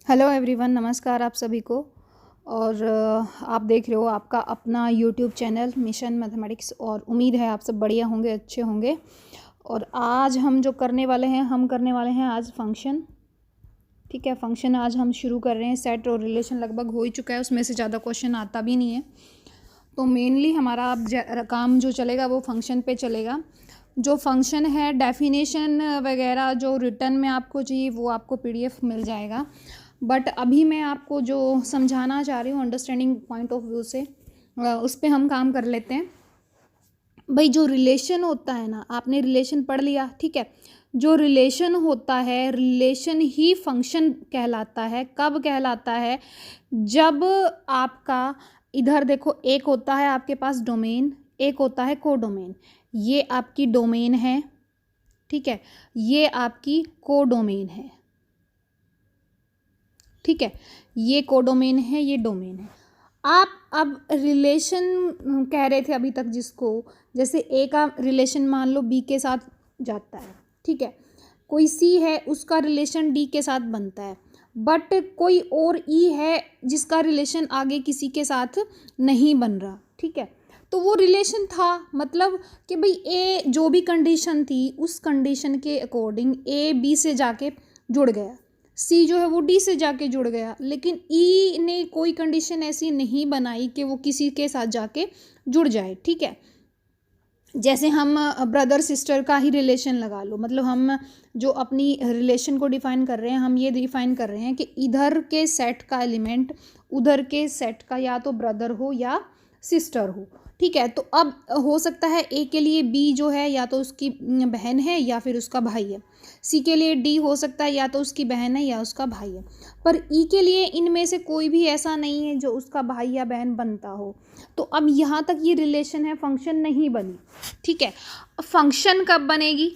Hello everyone, नमस्कार आप सभी को। और आप देख रहे हो आपका अपना यूट्यूब चैनल मिशन मैथमेटिक्स। और उम्मीद है आप सब बढ़िया होंगे, अच्छे होंगे। और आज हम जो करने वाले हैं आज फंक्शन। ठीक है, फंक्शन आज हम शुरू कर रहे हैं। सेट और रिलेशन लगभग हो ही चुका है, उसमें से ज़्यादा क्वेश्चन आता भी नहीं है। तो मेनली हमारा अब काम जो चलेगा वो फंक्शन पे चलेगा। जो फंक्शन है, डेफिनेशन वगैरह जो रिटर्न में आपको चाहिए वो आपको पीडीएफ मिल जाएगा। बट अभी मैं आपको जो समझाना चाह रही हूँ अंडरस्टैंडिंग पॉइंट ऑफ व्यू से, उस पर हम काम कर लेते हैं। भाई जो रिलेशन होता है ना, आपने रिलेशन पढ़ लिया, ठीक है। जो रिलेशन होता है, रिलेशन ही फंक्शन कहलाता है। कब कहलाता है? जब आपका इधर देखो, एक होता है आपके पास डोमेन, एक होता है कोडोमेन। ये आपकी डोमेन है, ठीक है, ये आपकी कोडोमेन है, ठीक है। ये कोडोमेन है, ये डोमेन है। आप अब रिलेशन कह रहे थे अभी तक, जिसको जैसे ए का रिलेशन मान लो बी के साथ जाता है, ठीक है। कोई सी है, उसका रिलेशन डी के साथ बनता है। बट कोई और ई है जिसका रिलेशन आगे किसी के साथ नहीं बन रहा, ठीक है। तो वो रिलेशन था, मतलब कि भाई ए जो भी कंडीशन थी उस कंडीशन के अकॉर्डिंग ए बी से जाके जुड़ गया, सी जो है वो डी से जाके जुड़ गया। लेकिन ई ने कोई कंडीशन ऐसी नहीं बनाई कि वो किसी के साथ जाके जुड़ जाए, ठीक है। जैसे हम ब्रदर सिस्टर का ही रिलेशन लगा लो, मतलब हम जो अपनी रिलेशन को डिफाइन कर रहे हैं, हम ये डिफाइन कर रहे हैं कि इधर के सेट का एलिमेंट उधर के सेट का या तो ब्रदर हो या सिस्टर हो, ठीक है। तो अब हो सकता है ए के लिए बी जो है या तो उसकी बहन है या फिर उसका भाई है। सी के लिए डी हो सकता है या तो उसकी बहन है या उसका भाई है। पर ई के लिए इनमें से कोई भी ऐसा नहीं है जो उसका भाई या बहन बनता हो। तो अब यहाँ तक ये रिलेशन है, फंक्शन नहीं बनी, ठीक है। फंक्शन कब बनेगी?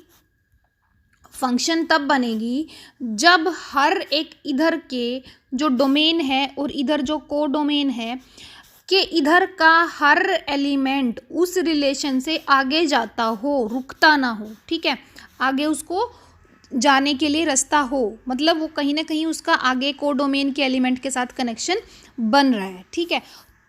फंक्शन तब बनेगी जब हर एक इधर के जो डोमेन है और इधर जो को डोमेन है कि इधर का हर एलिमेंट उस रिलेशन से आगे जाता हो, रुकता ना हो, ठीक है। आगे उसको जाने के लिए रास्ता हो, मतलब वो कहीं ना कहीं उसका आगे को डोमेन के एलिमेंट के साथ कनेक्शन बन रहा है, ठीक है।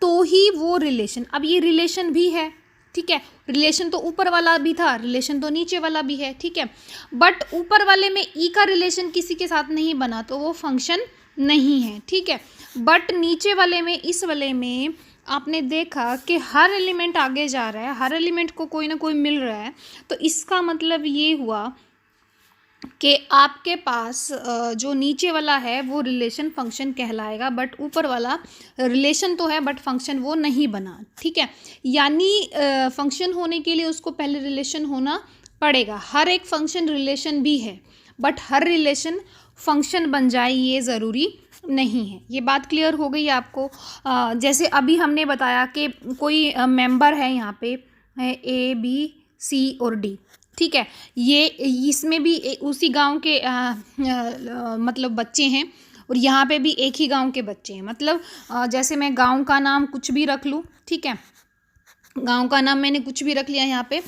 तो ही वो रिलेशन, अब ये रिलेशन भी है, ठीक है। रिलेशन तो ऊपर वाला भी था, रिलेशन तो नीचे वाला भी है, ठीक है। बट ऊपर वाले में ई का रिलेशन किसी के साथ नहीं बना तो वो फंक्शन नहीं है, ठीक है। बट नीचे वाले में, इस वाले में आपने देखा कि हर एलिमेंट आगे जा रहा है, हर एलिमेंट को कोई ना कोई मिल रहा है। तो इसका मतलब ये हुआ कि आपके पास जो नीचे वाला है वो रिलेशन फंक्शन कहलाएगा, बट ऊपर वाला रिलेशन तो है बट फंक्शन वो नहीं बना, ठीक है। यानी फंक्शन होने के लिए उसको पहले रिलेशन होना पड़ेगा। हर एक फंक्शन रिलेशन भी है, बट हर रिलेशन फंक्शन बन जाए ये ज़रूरी नहीं है। ये बात क्लियर हो गई आपको? जैसे अभी हमने बताया कि कोई मेंबर है यहाँ पे, है ए बी सी और डी, ठीक है। ये इसमें भी उसी गांव के मतलब बच्चे हैं, और यहाँ पे भी एक ही गांव के बच्चे हैं। मतलब जैसे मैं गांव का नाम कुछ भी रख लूँ, ठीक है, गांव का नाम मैंने कुछ भी रख लिया यहाँ पे,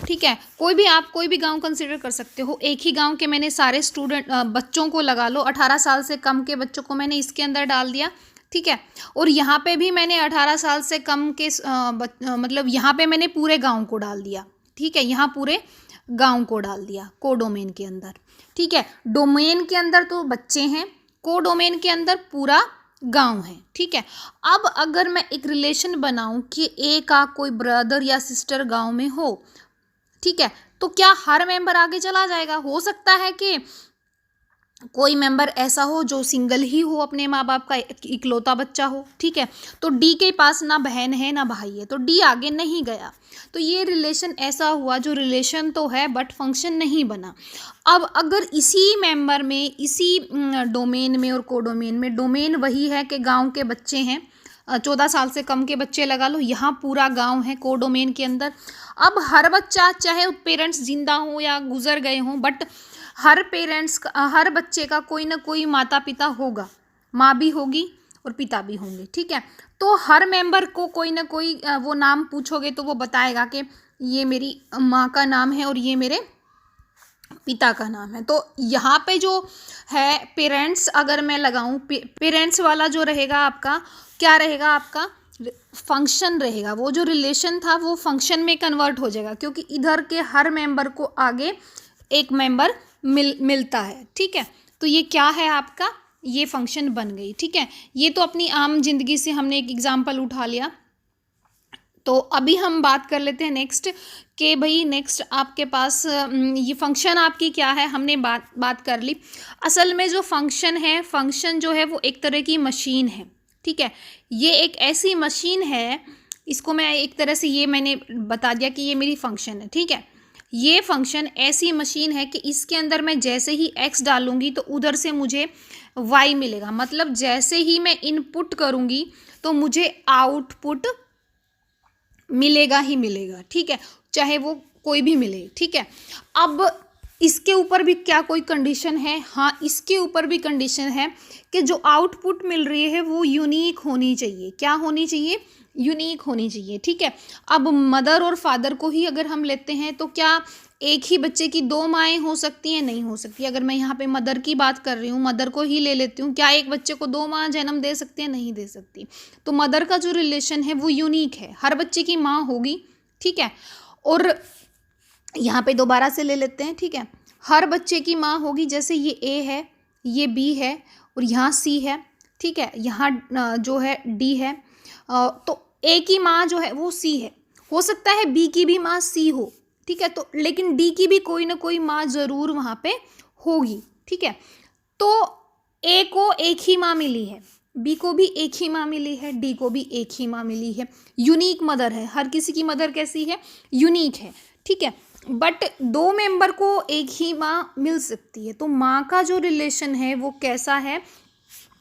ठीक है। कोई भी, आप कोई भी गांव कंसिडर कर सकते हो। एक ही गांव के मैंने सारे स्टूडेंट बच्चों को लगा लो, 18 साल से कम के बच्चों को मैंने इसके अंदर डाल दिया, ठीक है। और यहाँ पे भी मैंने 18 साल से कम के मतलब यहाँ पे मैंने पूरे गाँव को डाल दिया, ठीक है। यहाँ पूरे गांव को डाल दिया कोडोमेन के अंदर, ठीक है। डोमेन के अंदर तो बच्चे हैं, कोडोमेन के अंदर पूरा गांव है, ठीक है। अब अगर मैं एक रिलेशन बनाऊं कि ए का कोई ब्रदर या सिस्टर गांव में हो, ठीक है, तो क्या हर मेंबर आगे चला जाएगा? हो सकता है कि कोई मेंबर ऐसा हो जो सिंगल ही हो, अपने माँ बाप का इकलौता बच्चा हो, ठीक है। तो डी के पास ना बहन है ना भाई है, तो डी आगे नहीं गया। तो ये रिलेशन ऐसा हुआ जो रिलेशन तो है बट फंक्शन नहीं बना। अब अगर इसी मेंबर में, इसी डोमेन में और कोडोमेन में, डोमेन वही है कि गांव के बच्चे हैं, 14 साल से कम के बच्चे लगा लो, यहाँ पूरा गांव है कोडोमेन के अंदर। अब हर बच्चा, चाहे पेरेंट्स जिंदा हो या गुजर गए हों, बट हर पेरेंट्स का, हर बच्चे का कोई ना कोई माता पिता होगा, माँ भी होगी और पिता भी होंगे, ठीक है। तो हर मेंबर को कोई ना कोई वो नाम पूछोगे तो वो बताएगा कि ये मेरी माँ का नाम है और ये मेरे पिता का नाम है। तो यहाँ पे जो है पेरेंट्स अगर मैं लगाऊं, पेरेंट्स वाला जो रहेगा आपका क्या रहेगा, आपका फंक्शन रहेगा। वो जो रिलेशन था वो फंक्शन में कन्वर्ट हो जाएगा, क्योंकि इधर के हर मेंबर को आगे एक मेंबर मिलता है। ठीक है, तो ये क्या है आपका, ये फंक्शन बन गई। ठीक है, ये तो अपनी आम जिंदगी से हमने एक एग्जाम्पल उठा लिया। तो अभी हम बात कर लेते हैं नेक्स्ट, कि भाई नेक्स्ट आपके पास ये फंक्शन आपकी क्या है, हमने बात कर ली। असल में जो फंक्शन है, फंक्शन जो है वो एक तरह की मशीन है। ठीक है, ये एक ऐसी मशीन है, इसको मैं एक तरह से ये मैंने बता दिया कि ये मेरी फंक्शन है। ठीक है, ये फंक्शन ऐसी मशीन है कि इसके अंदर मैं जैसे ही x डालूंगी तो उधर से मुझे y मिलेगा। मतलब जैसे ही मैं इनपुट करूंगी तो मुझे आउटपुट मिलेगा ही मिलेगा। ठीक है, चाहे वो कोई भी मिले। ठीक है, अब इसके ऊपर भी क्या कोई कंडीशन है? हाँ, इसके ऊपर भी कंडीशन है कि जो आउटपुट मिल रही है वो यूनिक होनी चाहिए। क्या होनी चाहिए? यूनिक होनी चाहिए। ठीक है, अब मदर और फादर को ही अगर हम लेते हैं तो क्या एक ही बच्चे की दो माएँ हो सकती हैं? नहीं हो सकती। अगर मैं यहाँ पे मदर की बात कर रही हूँ, मदर को ही ले लेती हूँ, क्या एक बच्चे को दो माँ जन्म दे सकती हैं? नहीं दे सकती। तो मदर का जो रिलेशन है वो यूनिक है, हर बच्चे की माँ होगी। ठीक है, और यहाँ पे दोबारा से ले लेते हैं। ठीक है, हर बच्चे की माँ होगी। जैसे ये ए है, ये बी है, और यहाँ सी है। ठीक है, यहाँ जो है डी है। तो ए की माँ जो है वो सी है। हो सकता है बी की भी माँ सी हो। ठीक है, तो लेकिन डी की भी कोई ना कोई माँ ज़रूर वहाँ पे होगी। ठीक है, तो ए को एक ही माँ मिली है, बी को भी एक ही माँ मिली है, डी को भी एक ही माँ मिली है। यूनिक मदर है, हर किसी की मदर कैसी है? यूनिक है। ठीक है, बट दो मेंबर को एक ही माँ मिल सकती है। तो माँ का जो रिलेशन है वो कैसा है?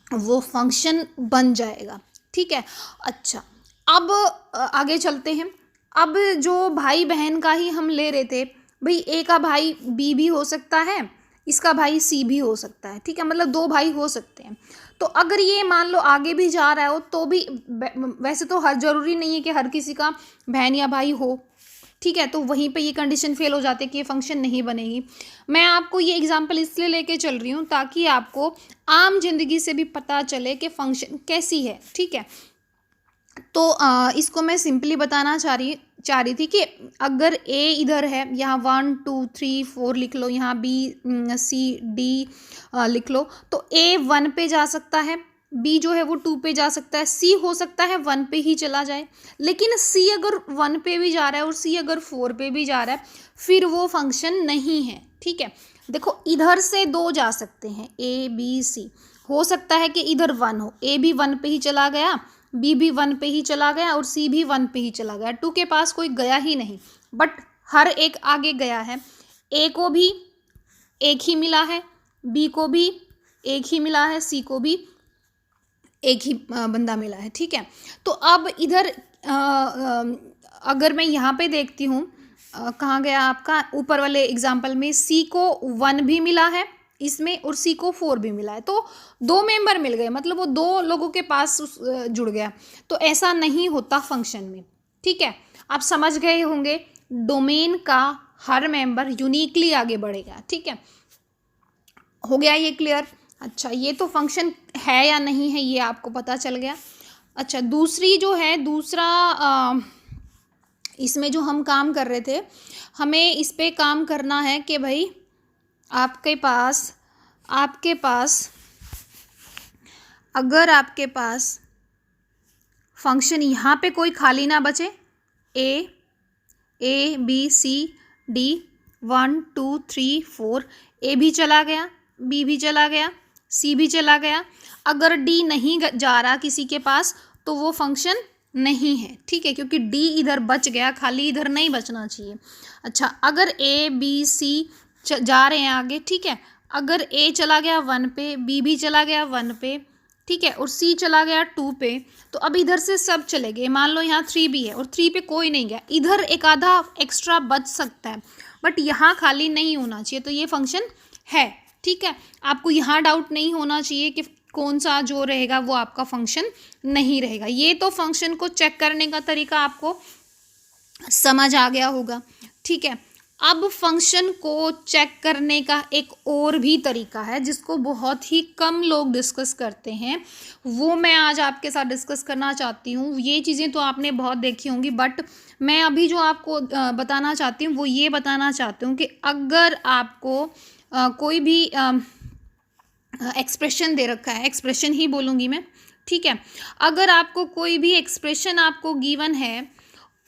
वो फंक्शन बन जाएगा। ठीक है, अच्छा अब आगे चलते हैं। अब जो भाई बहन का ही हम ले रहे थे, भाई ए का भाई बी भी हो सकता है, इसका भाई सी भी हो सकता है। ठीक है, मतलब दो भाई हो सकते हैं। तो अगर ये मान लो आगे भी जा रहा हो तो भी, वैसे तो हर जरूरी नहीं है कि हर किसी का बहन या भाई हो। ठीक है, तो वहीं पे ये कंडीशन फेल हो जाती है कि ये फंक्शन नहीं बनेगी। मैं आपको ये एग्जांपल इसलिए लेके चल रही हूँ ताकि आपको आम जिंदगी से भी पता चले कि फंक्शन कैसी है। ठीक है, तो इसको मैं सिंपली बताना चाह रही थी कि अगर ए इधर है, यहाँ 1 2 3 4 लिख लो, यहाँ बी सी डी लिख लो, तो ए 1 पे जा सकता है, बी जो है वो 2 पे जा सकता है, सी हो सकता है 1 पे ही चला जाए। लेकिन सी अगर 1 पे भी जा रहा है और सी अगर 4 पे भी जा रहा है, फिर वो फंक्शन नहीं है। ठीक है, देखो इधर से दो जा सकते हैं, ए बी सी। हो सकता है कि इधर 1 हो, ए भी 1 पे ही चला गया, बी भी 1 पे ही चला गया, और सी भी 1 पे ही चला गया। 2 के पास कोई गया ही नहीं, बट हर एक आगे गया है। ए को भी एक ही मिला है, बी को भी एक ही मिला है, सी को भी एक ही बंदा मिला है। ठीक है, तो अब इधर अगर मैं यहाँ पे देखती हूँ, कहाँ गया आपका ऊपर वाले एग्जाम्पल में, सी को 1 भी मिला है इसमें और सी को 4 भी मिला है, तो दो मेंबर मिल गए, मतलब वो दो लोगों के पास जुड़ गया। तो ऐसा नहीं होता फंक्शन में। ठीक है, आप समझ गए होंगे, डोमेन का हर मेंबर यूनिकली आगे बढ़ेगा। ठीक है, हो गया ये क्लियर? अच्छा, ये तो फंक्शन है या नहीं है ये आपको पता चल गया। अच्छा, दूसरी जो है, दूसरा इसमें जो हम काम कर रहे थे, हमें इस पे काम करना है कि भाई आपके पास अगर आपके पास फंक्शन यहाँ पे कोई खाली ना बचे, ए बी सी डी 1 2 3 4, ए भी चला गया, बी भी चला गया, सी भी चला गया, अगर डी नहीं जा रहा किसी के पास तो वो फंक्शन नहीं है। ठीक है, क्योंकि डी इधर बच गया, खाली इधर नहीं बचना चाहिए। अच्छा, अगर ए बी सी जा रहे हैं आगे, ठीक है, अगर ए चला गया 1 पे, बी भी चला गया 1 पे, ठीक है, और सी चला गया 2 पे, तो अब इधर से सब चले गए। मान लो यहाँ 3 भी है और 3 पे कोई नहीं गया, इधर एक आधा एक्स्ट्रा बच सकता है, बट यहाँ खाली नहीं होना चाहिए, तो ये फंक्शन है। ठीक है, आपको यहाँ डाउट नहीं होना चाहिए कि कौन सा जो रहेगा वो आपका फंक्शन नहीं रहेगा। ये तो फंक्शन को चेक करने का तरीका आपको समझ आ गया होगा। ठीक है, अब फंक्शन को चेक करने का एक और भी तरीका है जिसको बहुत ही कम लोग डिस्कस करते हैं, वो मैं आज आपके साथ डिस्कस करना चाहती हूँ। ये चीज़ें तो आपने बहुत देखी होंगी, बट मैं अभी जो आपको बताना चाहती हूँ वो ये बताना चाहती हूँ कि अगर आपको कोई भी एक्सप्रेशन दे रखा है, एक्सप्रेशन ही बोलूँगी मैं, ठीक है। अगर आपको कोई भी एक्सप्रेशन आपको गिवन है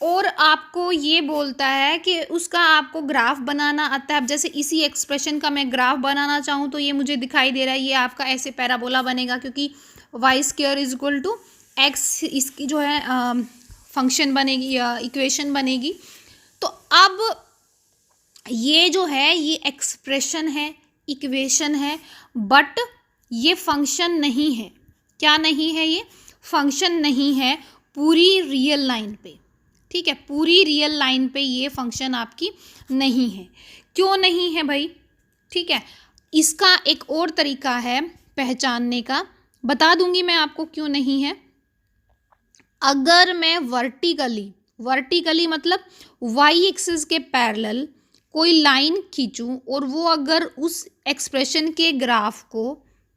और आपको ये बोलता है कि उसका आपको ग्राफ बनाना आता है। अब जैसे इसी एक्सप्रेशन का मैं ग्राफ बनाना चाहूँ तो ये मुझे दिखाई दे रहा है, ये आपका ऐसे पैराबोला बनेगा क्योंकि y square is equal to x, इसकी जो है फंक्शन बनेगी या इक्वेशन बनेगी। तो अब ये जो है ये एक्सप्रेशन है, इक्वेशन है, बट ये फंक्शन नहीं है। क्या नहीं है? ये फंक्शन नहीं है पूरी रियल लाइन पे, ठीक है। पूरी रियल लाइन पे ये फंक्शन आपकी नहीं है। क्यों नहीं है भाई? ठीक है, इसका एक और तरीका है पहचानने का, बता दूंगी मैं आपको क्यों नहीं है। अगर मैं वर्टिकली मतलब वाई एक्सिस के पैरेलल कोई लाइन खींचूं और वो अगर उस एक्सप्रेशन के ग्राफ को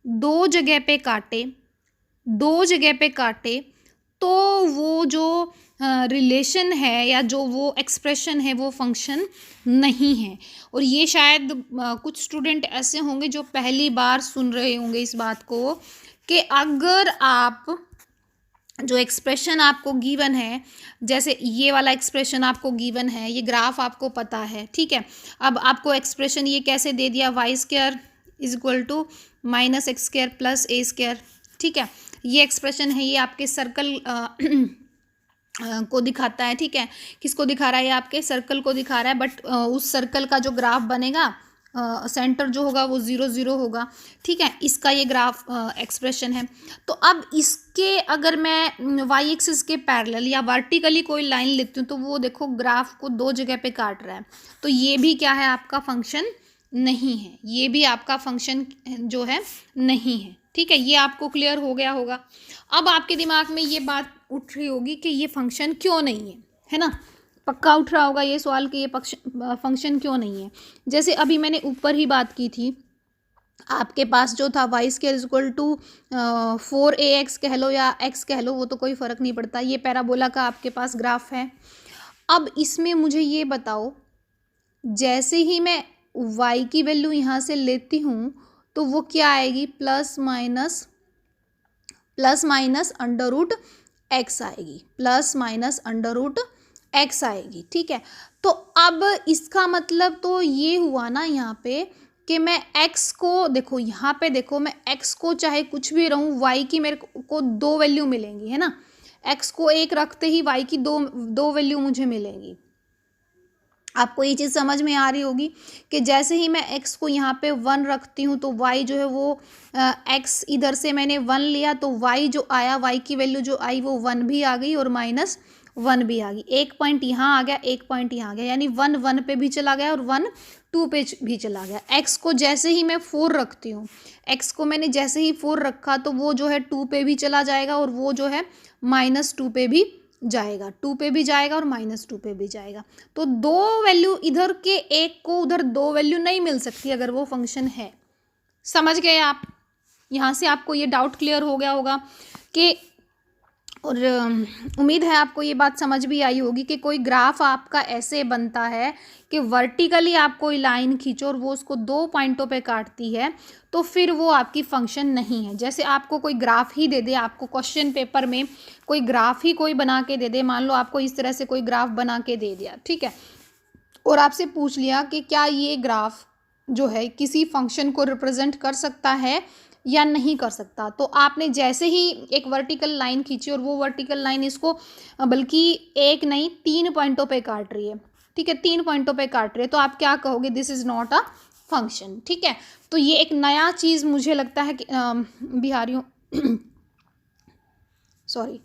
दो जगह पे काटे तो वो जो रिलेशन है या जो वो एक्सप्रेशन है वो फंक्शन नहीं है। और ये शायद कुछ स्टूडेंट ऐसे होंगे जो पहली बार सुन रहे होंगे इस बात को कि अगर आप जो एक्सप्रेशन आपको गिवन है, जैसे ये वाला एक्सप्रेशन आपको गिवन है, ये ग्राफ आपको पता है, ठीक है। अब आपको एक्सप्रेशन ये कैसे दे दिया, y square is equal to minus x square plus a square, ठीक है। ये एक्सप्रेशन है, ये आपके सर्कल को दिखाता है, ठीक है। किसको दिखा रहा है? ये आपके सर्कल को दिखा रहा है, बट उस सर्कल का जो ग्राफ बनेगा सेंटर जो होगा वो 0 0 होगा, ठीक है। इसका ये ग्राफ एक्सप्रेशन है। तो अब इसके अगर मैं वाई एक्सिस के पैरेलल या वर्टिकली कोई लाइन लेती हूँ तो वो देखो ग्राफ को दो जगह पे काट रहा है, तो ये भी क्या है? आपका फंक्शन नहीं है। ये भी आपका फंक्शन जो है नहीं है, ठीक है। ये आपको क्लियर हो गया होगा। अब आपके दिमाग में ये बात उठ रही होगी कि ये फंक्शन क्यों नहीं है ना? पक्का उठ रहा होगा ये सवाल कि ये फंक्शन क्यों नहीं है। जैसे अभी मैंने ऊपर ही बात की थी, आपके पास जो था y square is equal to 4ax कह लो या x कह लो, वो तो कोई फ़र्क नहीं पड़ता। ये पैराबोला का आपके पास ग्राफ है। अब इसमें मुझे ये बताओ, जैसे ही मैं y की वैल्यू यहाँ से लेती हूँ तो वो क्या आएगी? Plus minus under root x आएगी, plus minus under root x आएगी, ठीक है। तो अब इसका मतलब तो ये हुआ ना यहाँ पे कि मैं x को देखो, यहाँ पे देखो, मैं x को चाहे कुछ भी रहूँ, y की मेरे को दो वैल्यू मिलेंगी, है ना। x को एक रखते ही y की दो वैल्यू मुझे मिलेंगी। आपको ये चीज़ समझ में आ रही होगी कि जैसे ही मैं x को यहाँ पे 1 रखती हूँ तो y जो है वो x इधर से मैंने 1 लिया तो y जो आया, y की वैल्यू जो आई वो 1 भी आ गई और -1 भी आ गई। एक पॉइंट यहाँ आ गया, एक पॉइंट यहाँ आ गया, यानी 1 1 पे भी चला गया और 1 2 पे भी चला गया। x को जैसे ही मैं 4 रखती हूँ, x को मैंने जैसे ही 4 रखा तो वो जो है 2 पे भी चला जाएगा और वो जो है -2 पे भी जाएगा, 2 पे भी जाएगा और -2 पे भी जाएगा। तो दो वैल्यू इधर के एक को उधर दो वैल्यू नहीं मिल सकती अगर वो फंक्शन है। समझ गए आप? यहाँ से आपको ये डाउट क्लियर हो गया होगा कि, और उम्मीद है आपको ये बात समझ भी आई होगी कि कोई ग्राफ आपका ऐसे बनता है कि वर्टिकली आप कोई लाइन खींचो और वो उसको दो पॉइंटों पे काटती है तो फिर वो आपकी फंक्शन नहीं है। जैसे आपको कोई ग्राफ ही दे दे, आपको क्वेश्चन पेपर में कोई ग्राफ ही कोई बना के दे दे, मान लो आपको इस तरह से कोई ग्राफ बना के दे दिया, ठीक है, और आपसे पूछ लिया कि क्या ये ग्राफ जो है किसी फंक्शन को रिप्रेजेंट कर सकता है या नहीं कर सकता, तो आपने जैसे ही एक वर्टिकल लाइन खींची और वो वर्टिकल लाइन इसको बल्कि एक नहीं 3 पॉइंटों पे काट रही है, ठीक है, 3 पॉइंटों पे काट रही है, तो आप क्या कहोगे? This is not a function, ठीक है। तो ये एक नया चीज़ मुझे लगता है कि बिहारियों सॉरी,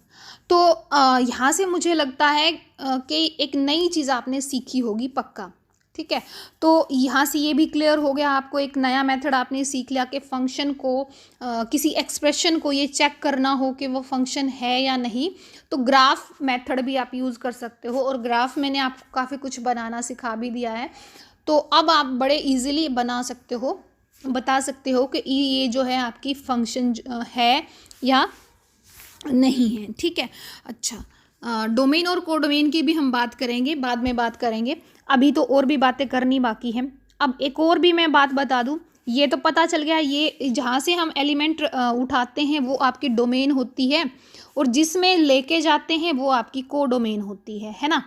तो यहाँ से मुझे लगता है कि एक नई चीज़ आपने सीखी होगी पक्का, ठीक है। तो यहाँ से ये भी क्लियर हो गया आपको, एक नया मेथड आपने सीख लिया कि फंक्शन को किसी एक्सप्रेशन को ये चेक करना हो कि वो फंक्शन है या नहीं, तो ग्राफ मेथड भी आप यूज़ कर सकते हो। और ग्राफ मैंने आपको काफ़ी कुछ बनाना सिखा भी दिया है, तो अब आप बड़े इजीली बना सकते हो, बता सकते हो कि ये जो है आपकी फंक्शन है या नहीं है। ठीक है। अच्छा, डोमेन और कोडोमेन की भी हम बात करेंगे, बाद में बात करेंगे, अभी तो और भी बातें करनी बाकी हैं। अब एक और भी मैं बात बता दूं, ये तो पता चल गया, ये जहाँ से हम एलिमेंट उठाते हैं वो आपकी डोमेन होती है, और जिसमें लेके जाते हैं वो आपकी कोडोमेन होती है ना।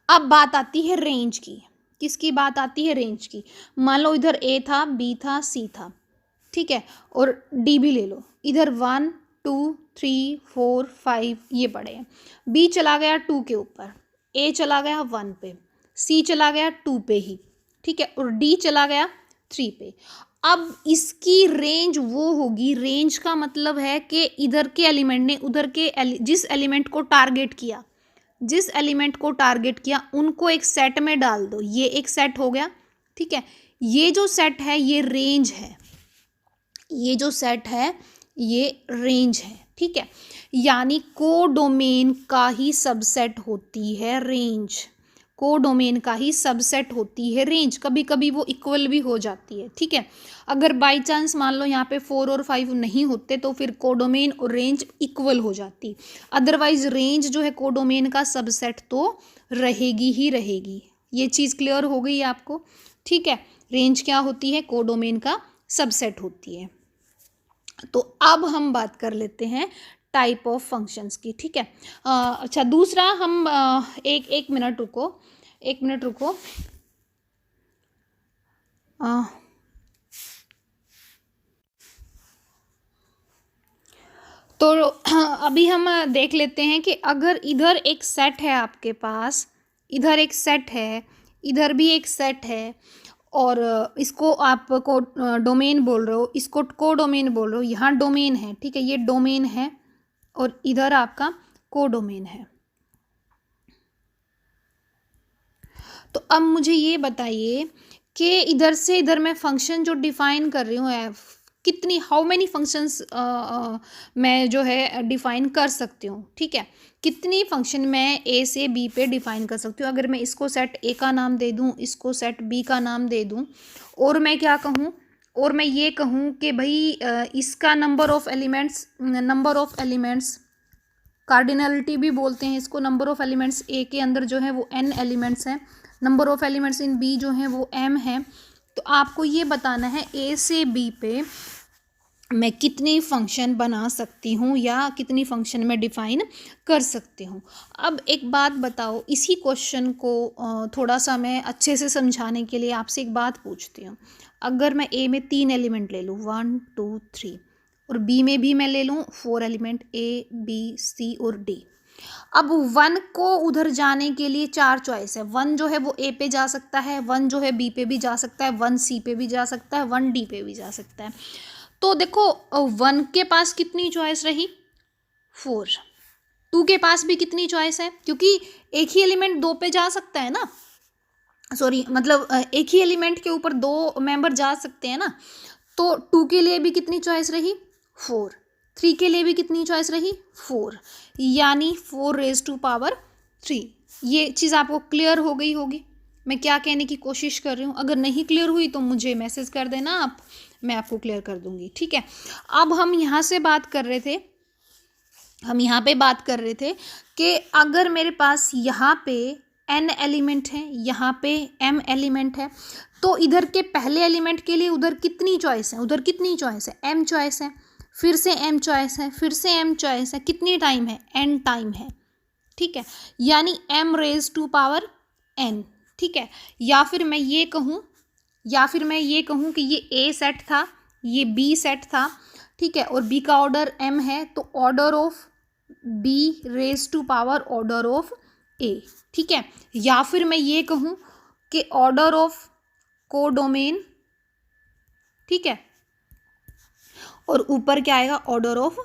अब बात आती है रेंज की। किसकी बात आती है? रेंज की। मान लो इधर ए था, बी था, सी था, ठीक है, और डी भी ले लो। इधर 1 2 3 4 5 ये पड़े हैं। बी चला गया 2 के ऊपर, ए चला गया 1 पे, सी चला गया 2 पे ही, ठीक है, और डी चला गया 3 पे। अब इसकी रेंज वो होगी, रेंज का मतलब है कि इधर के एलिमेंट ने उधर के जिस एलिमेंट को टारगेट किया, जिस एलिमेंट को टारगेट किया उनको एक सेट में डाल दो। ये एक सेट हो गया, ठीक है। ये जो सेट है ये रेंज है, ये जो सेट है ये रेंज है, ठीक है। यानी कोडोमेन का ही सबसेट होती है रेंज, कोडोमेन का ही सबसेट होती है रेंज। कभी कभी वो इक्वल भी हो जाती है, ठीक है। अगर बाई चांस मान लो यहाँ पे 4 और 5 नहीं होते तो फिर कोडोमेन और रेंज इक्वल हो जाती, अदरवाइज रेंज जो है कोडोमेन का सबसेट तो रहेगी ही रहेगी। ये चीज़ क्लियर हो गई आपको, ठीक है। रेंज क्या होती है? कोडोमेन का सबसेट होती है। तो अब हम बात कर लेते हैं टाइप ऑफ फंक्शंस की, ठीक है। अच्छा, दूसरा हम एक मिनट रुको, एक मिनट रुको। तो अभी हम देख लेते हैं कि अगर इधर एक सेट है आपके पास, इधर एक सेट है, इधर भी एक सेट है, और इसको आप को डोमेन बोल रहे हो, इसको कोडोमेन बोल रहे हो, यहाँ डोमेन है, ठीक है, ये डोमेन है और इधर आपका कोडोमेन है। तो अब मुझे ये बताइए कि इधर से इधर मैं फंक्शन जो डिफाइन कर रही हूँ एफ, कितनी, हाउ मैनी फंक्शंस मैं जो है डिफाइन कर सकती हूँ, ठीक है। कितनी फंक्शन मैं ए से बी पे डिफाइन कर सकती हूँ। अगर मैं इसको सेट ए का नाम दे दूँ, इसको सेट बी का नाम दे दूँ, और मैं क्या कहूँ, और मैं ये कहूँ कि भाई इसका नंबर ऑफ एलिमेंट्स, कार्डिनलिटी भी बोलते हैं इसको, नंबर ऑफ एलिमेंट्स ए के अंदर जो है वो n एलिमेंट्स हैं, number of elements in B जो हैं वो m है। तो आपको ये बताना है ए से बी पे मैं कितनी फंक्शन बना सकती हूँ या कितनी फंक्शन में डिफाइन कर सकती हूँ। अब एक बात बताओ, इसी क्वेश्चन को थोड़ा सा मैं अच्छे से समझाने के लिए आपसे एक बात पूछती हूँ। अगर मैं ए में 3 एलिमेंट ले लूँ, 1 2 3, और बी में भी मैं ले लूँ 4 एलिमेंट, ए बी सी और डी। अब 1 को उधर जाने के लिए 4 चॉइस है। 1 जो है वो ए पे जा सकता है, 1 जो है बी पे भी जा सकता है, 1 सी पे भी जा सकता है, 1 डी पे भी जा सकता है। तो देखो 1 के पास कितनी चॉइस रही? 4। 2 के पास भी कितनी चॉइस है? क्योंकि एक ही एलिमेंट 2 पे जा सकता है ना, सॉरी मतलब एक ही एलिमेंट के ऊपर 2 मेंबर जा सकते हैं ना। तो 2 के लिए भी कितनी चॉइस रही? 4। 3 के लिए भी कितनी चॉइस रही? 4, यानी 4 रेज टू पावर 3। ये चीज़ आपको क्लियर हो गई होगी मैं क्या कहने की कोशिश कर रही हूँ। अगर नहीं क्लियर हुई तो मुझे मैसेज कर देना आप, मैं आपको क्लियर कर दूंगी, ठीक है। अब हम यहाँ से बात कर रहे थे, हम यहाँ पे बात कर रहे थे कि अगर मेरे पास यहाँ पे n एलिमेंट है, यहाँ पे m एलिमेंट है, तो इधर के पहले एलिमेंट के लिए उधर कितनी चॉइस है? उधर कितनी चॉइस है? m चॉइस है, फिर से m चॉइस है, फिर से m चॉइस है। कितनी टाइम है? n टाइम है, ठीक है, यानी m raise to power n, ठीक है। या फिर मैं ये कहूँ, कि ये a सेट था, ये b सेट था, ठीक है, और b का ऑर्डर m है, तो order of b raise to power order of a, ठीक है। या फिर मैं ये कहूँ कि ऑर्डर ऑफ कोडोमेन, ठीक है, और ऊपर क्या आएगा? ऑर्डर ऑफ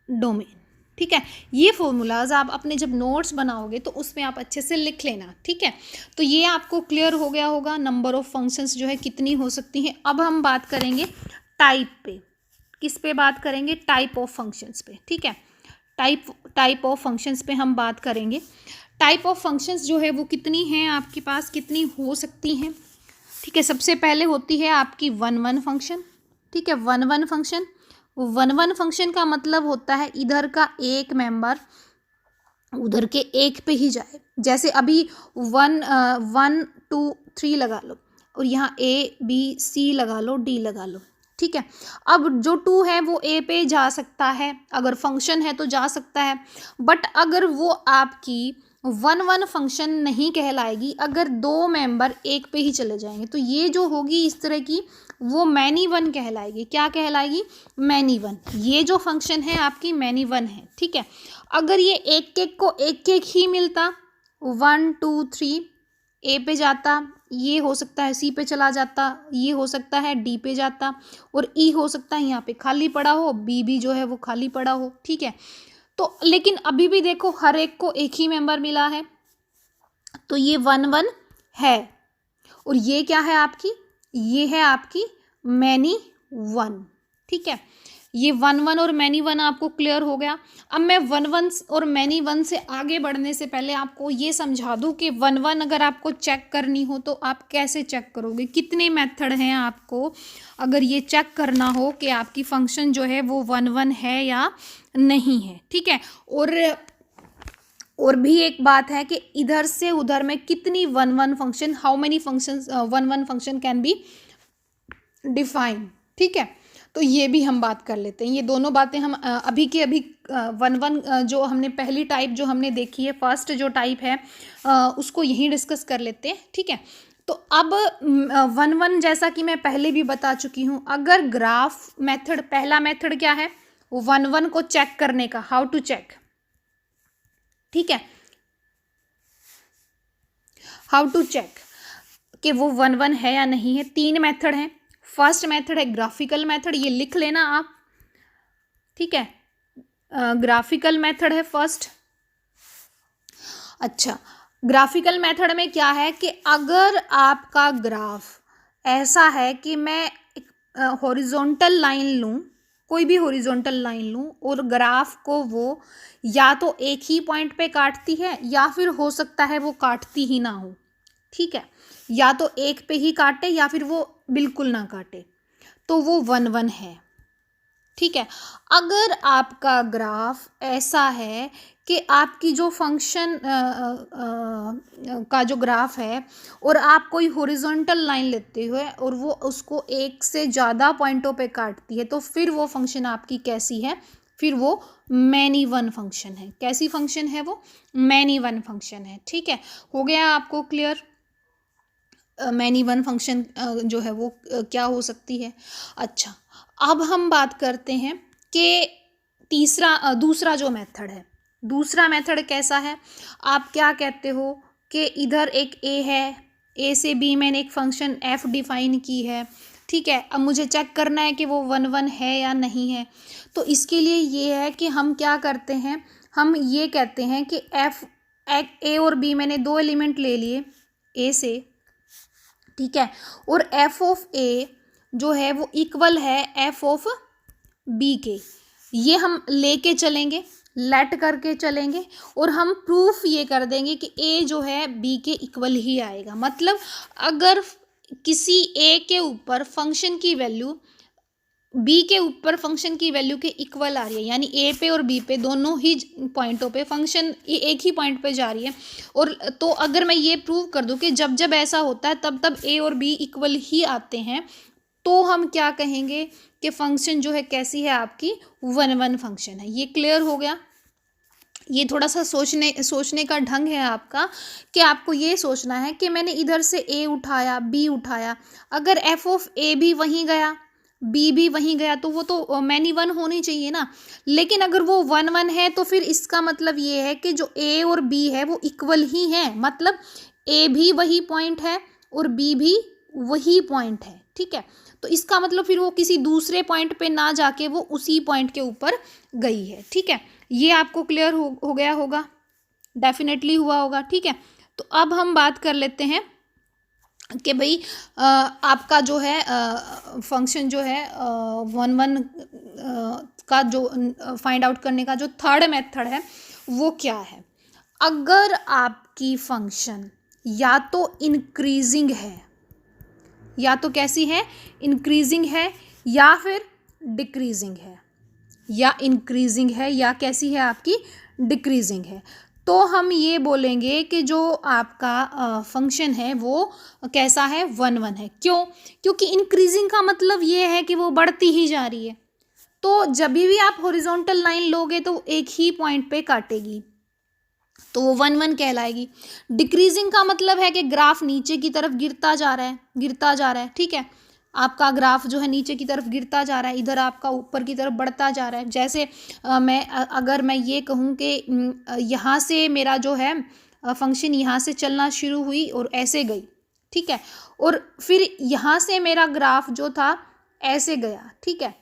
डोमेन, ठीक है। ये फॉर्मूलाज आप अपने जब नोट्स बनाओगे तो उसमें आप अच्छे से लिख लेना, ठीक है। तो ये आपको क्लियर हो गया होगा, नंबर ऑफ फंक्शंस जो है कितनी हो सकती हैं। अब हम बात करेंगे टाइप पे, किस पे बात करेंगे, टाइप ऑफ फंक्शंस पे, ठीक है। टाइप ऑफ फंक्शंस पे हम बात करेंगे। टाइप ऑफ फंक्शंस जो है वो कितनी हैं आपके पास, कितनी हो सकती हैं, ठीक है। सबसे पहले होती है आपकी 1-1 फंक्शन, ठीक है। 1-1 फंक्शन, 1-1 फंक्शन का मतलब होता है इधर का एक मेंबर उधर के एक पे ही जाए। जैसे अभी 1 2 3 लगा लो और यहाँ A B C लगा लो, D लगा लो, ठीक है। अब जो 2 है वो A पे जा सकता है, अगर फंक्शन है तो जा सकता है, बट अगर वो आपकी 1-1 फंक्शन नहीं कहलाएगी अगर 2 मेंबर एक पे ही चले जाएंगे। तो ये जो होगी इस तरह की वो मैनी वन कहलाएगी। क्या कहलाएगी, मैनी वन। ये जो फंक्शन है आपकी मैनी वन है, ठीक है। अगर ये एक एक को एक एक ही मिलता, 1 2 3 ए पे जाता, ये हो सकता है सी पे चला जाता, ये हो सकता है डी पे जाता, और ई हो सकता है यहाँ पे खाली पड़ा हो, बी भी जो है वो खाली पड़ा हो, ठीक है। तो लेकिन अभी भी देखो हर एक को एक ही मेंबर मिला है, तो ये 1-1 है। और ये क्या है आपकी, ये है आपकी मैनी वन, ठीक है। ये 1-1 और मैनी वन आपको क्लियर हो गया। अब मैं 1-1 और मैनी वन से आगे बढ़ने से पहले आपको ये समझा दूं कि 1-1 अगर आपको चेक करनी हो तो आप कैसे चेक करोगे, कितने मेथड हैं आपको अगर ये चेक करना हो कि आपकी फंक्शन जो है वो 1-1 है या नहीं है, ठीक है। और भी एक बात है कि इधर से उधर में कितनी 1-1 function, how many functions 1-1 function can be define, ठीक है। तो ये भी हम बात कर लेते हैं। ये दोनों बातें हम अभी 1-1 जो हमने पहली टाइप जो हमने देखी है, फर्स्ट जो टाइप है उसको यहीं डिस्कस कर लेते हैं, ठीक है। तो अब 1-1 जैसा कि मैं पहले भी बता चुकी हूँ, अगर ग्राफ मेथड, पहला मेथड क्या है, 1-1 को चेक करने का, हाउ टू चेक, ठीक है, हाउ टू चेक कि वो 1-1 है या नहीं है। 3 मेथड हैं। फर्स्ट मेथड है ग्राफिकल मेथड, ये लिख लेना आप, ठीक है। ग्राफिकल मेथड है फर्स्ट। अच्छा, ग्राफिकल मेथड में क्या है कि अगर आपका ग्राफ ऐसा है कि मैं एक हॉरिजॉन्टल लाइन लूँ, कोई भी हॉरिजॉन्टल लाइन लूँ और ग्राफ को वो या तो एक ही पॉइंट पे काटती है या फिर हो सकता है वो काटती ही ना हो, ठीक है, या तो एक पे ही काटे या फिर वो बिल्कुल ना काटे, तो वो 1-1 है, ठीक है। अगर आपका ग्राफ ऐसा है कि आपकी जो फंक्शन का जो ग्राफ है और आप कोई हॉरिजॉन्टल लाइन लेते हुए और वो उसको एक से ज़्यादा पॉइंटों पे काटती है, तो फिर वो फंक्शन आपकी कैसी है, फिर वो मैनी वन फंक्शन है। कैसी फंक्शन है वो, मैनी वन फंक्शन है, ठीक है। हो गया आपको क्लियर, मैनी वन फंक्शन जो है वो क्या हो सकती है। अच्छा, अब हम बात करते हैं कि दूसरा जो मेथड है, दूसरा मेथड कैसा है। आप क्या कहते हो कि इधर एक ए है, ए से बी मैंने एक फंक्शन एफ डिफाइन की है, ठीक है। अब मुझे चेक करना है कि वो 1-1 है या नहीं है। तो इसके लिए ये है कि हम क्या करते हैं, हम ये कहते हैं कि ए और बी मैंने 2 एलिमेंट ले लिए ए से, ठीक है, और एफ ऑफ ए जो है वो इक्वल है एफ ऑफ बी के। ये हम लेके चलेंगे, लेट करके चलेंगे, और हम प्रूफ ये कर देंगे कि ए जो है बी के इक्वल ही आएगा। मतलब अगर किसी ए के ऊपर फंक्शन की वैल्यू बी के ऊपर फंक्शन की वैल्यू के इक्वल आ रही है, यानी ए पे और बी पे दोनों ही पॉइंटों पे फंक्शन एक ही पॉइंट पे जा रही है, और तो अगर मैं ये प्रूव कर दूं कि जब जब ऐसा होता है तब तब ए और बी इक्वल ही आते हैं, तो हम क्या कहेंगे कि फंक्शन जो है कैसी है आपकी 1-1 फंक्शन है। ये क्लियर हो गया। ये थोड़ा सा सोचने का ढंग है आपका कि आपको ये सोचना है कि मैंने इधर से ए उठाया, बी उठाया, अगर एफ ऑफ ए भी वहीं गया, बी भी वहीं गया, तो वो तो मैनी वन होनी चाहिए ना। लेकिन अगर वो 1-1 है तो फिर इसका मतलब ये है कि जो ए और बी है वो इक्वल ही है, मतलब ए भी वही पॉइंट है और बी भी वही पॉइंट है, ठीक है। तो इसका मतलब फिर वो किसी दूसरे पॉइंट पे ना जाके वो उसी पॉइंट के ऊपर गई है, ठीक है। ये आपको क्लियर हो गया होगा, डेफिनेटली हुआ होगा। ठीक है, तो अब हम बात कर लेते हैं कि भाई आपका जो है फंक्शन जो है 1 1 का जो फाइंड आउट करने का जो थर्ड मेथड है वो क्या है। अगर आपकी फंक्शन या तो इंक्रीजिंग है, या तो कैसी है, इंक्रीजिंग है, या फिर डिक्रीजिंग है, या इंक्रीजिंग है या कैसी है आपकी, डिक्रीजिंग है, तो हम ये बोलेंगे कि जो आपका फंक्शन है वो कैसा है, 1 1 है। क्यों? क्योंकि इंक्रीजिंग का मतलब ये है कि वो बढ़ती ही जा रही है, तो जब भी आप हॉरिजॉन्टल लाइन लोगे तो एक ही पॉइंट पे काटेगी, तो वो 1 1 कहलाएगी। डिक्रीजिंग का मतलब है कि ग्राफ नीचे की तरफ गिरता जा रहा है, गिरता जा रहा है। ठीक है, आपका ग्राफ जो है नीचे की तरफ गिरता जा रहा है, इधर आपका ऊपर की तरफ बढ़ता जा रहा है। जैसे अगर मैं ये कहूँ कि यहाँ से मेरा जो है फंक्शन यहाँ से चलना शुरू हुई और ऐसे गई, ठीक है, और फिर यहाँ से मेरा ग्राफ जो था ऐसे गया। ठीक है,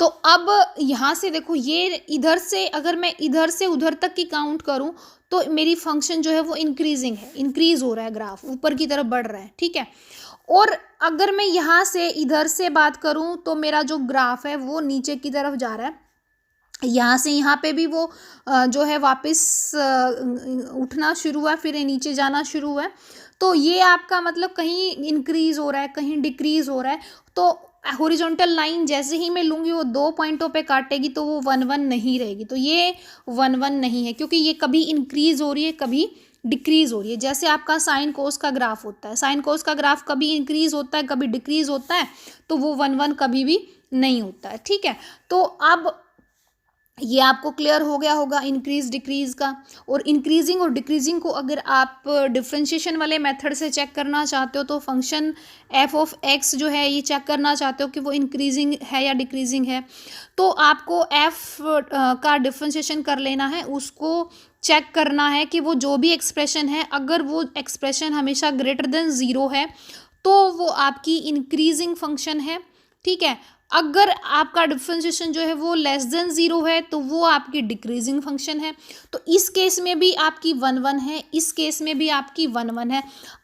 तो अब यहाँ से देखो, ये इधर से अगर मैं इधर से उधर तक की काउंट करूँ तो मेरी फंक्शन जो है वो इंक्रीजिंग है, इंक्रीज हो रहा है, ग्राफ ऊपर की तरफ बढ़ रहा है। ठीक है, और अगर मैं यहाँ से इधर से बात करूँ तो मेरा जो ग्राफ है वो नीचे की तरफ जा रहा है। यहाँ से यहाँ पे भी वो जो है वापस उठना शुरू हुआ, फिर नीचे जाना शुरू हुआ। तो ये आपका मतलब कहीं इंक्रीज हो रहा है, कहीं डिक्रीज हो रहा है। तो हॉरिजॉन्टल लाइन जैसे ही मैं लूँगी वो 2 पॉइंटों पे काटेगी, तो वो 1 1 नहीं रहेगी, तो ये 1 1 नहीं है, क्योंकि ये कभी इंक्रीज हो रही है, कभी डिक्रीज हो रही है। जैसे आपका साइन कोस का ग्राफ होता है, साइन कोस का ग्राफ कभी इंक्रीज होता है, कभी डिक्रीज होता है, तो वो 1 1 कभी भी नहीं होता है। ठीक है, तो अब ये आपको क्लियर हो गया होगा इंक्रीज डिक्रीज का। और इंक्रीजिंग और डिक्रीजिंग को अगर आप डिफ्रेंशिएशन वाले मेथड से चेक करना चाहते हो, तो फंक्शन एफ ऑफ एक्स जो है ये चेक करना चाहते हो कि वो इंक्रीजिंग है या डिक्रीजिंग है, तो आपको एफ का डिफ्रेंशिएशन कर लेना है, उसको चेक करना है कि वो जो भी एक्सप्रेशन है, अगर वो एक्सप्रेशन हमेशा ग्रेटर देन 0 है तो वो आपकी इंक्रीजिंग फंक्शन है। ठीक है, अगर आपका डिफ्रेंशिएशन जो है वो लेस देन 0 है तो वो आपकी डिक्रीजिंग फंक्शन है। तो इस केस में भी आपकी 1 1 है, इस केस में भी आपकी 1 1 है।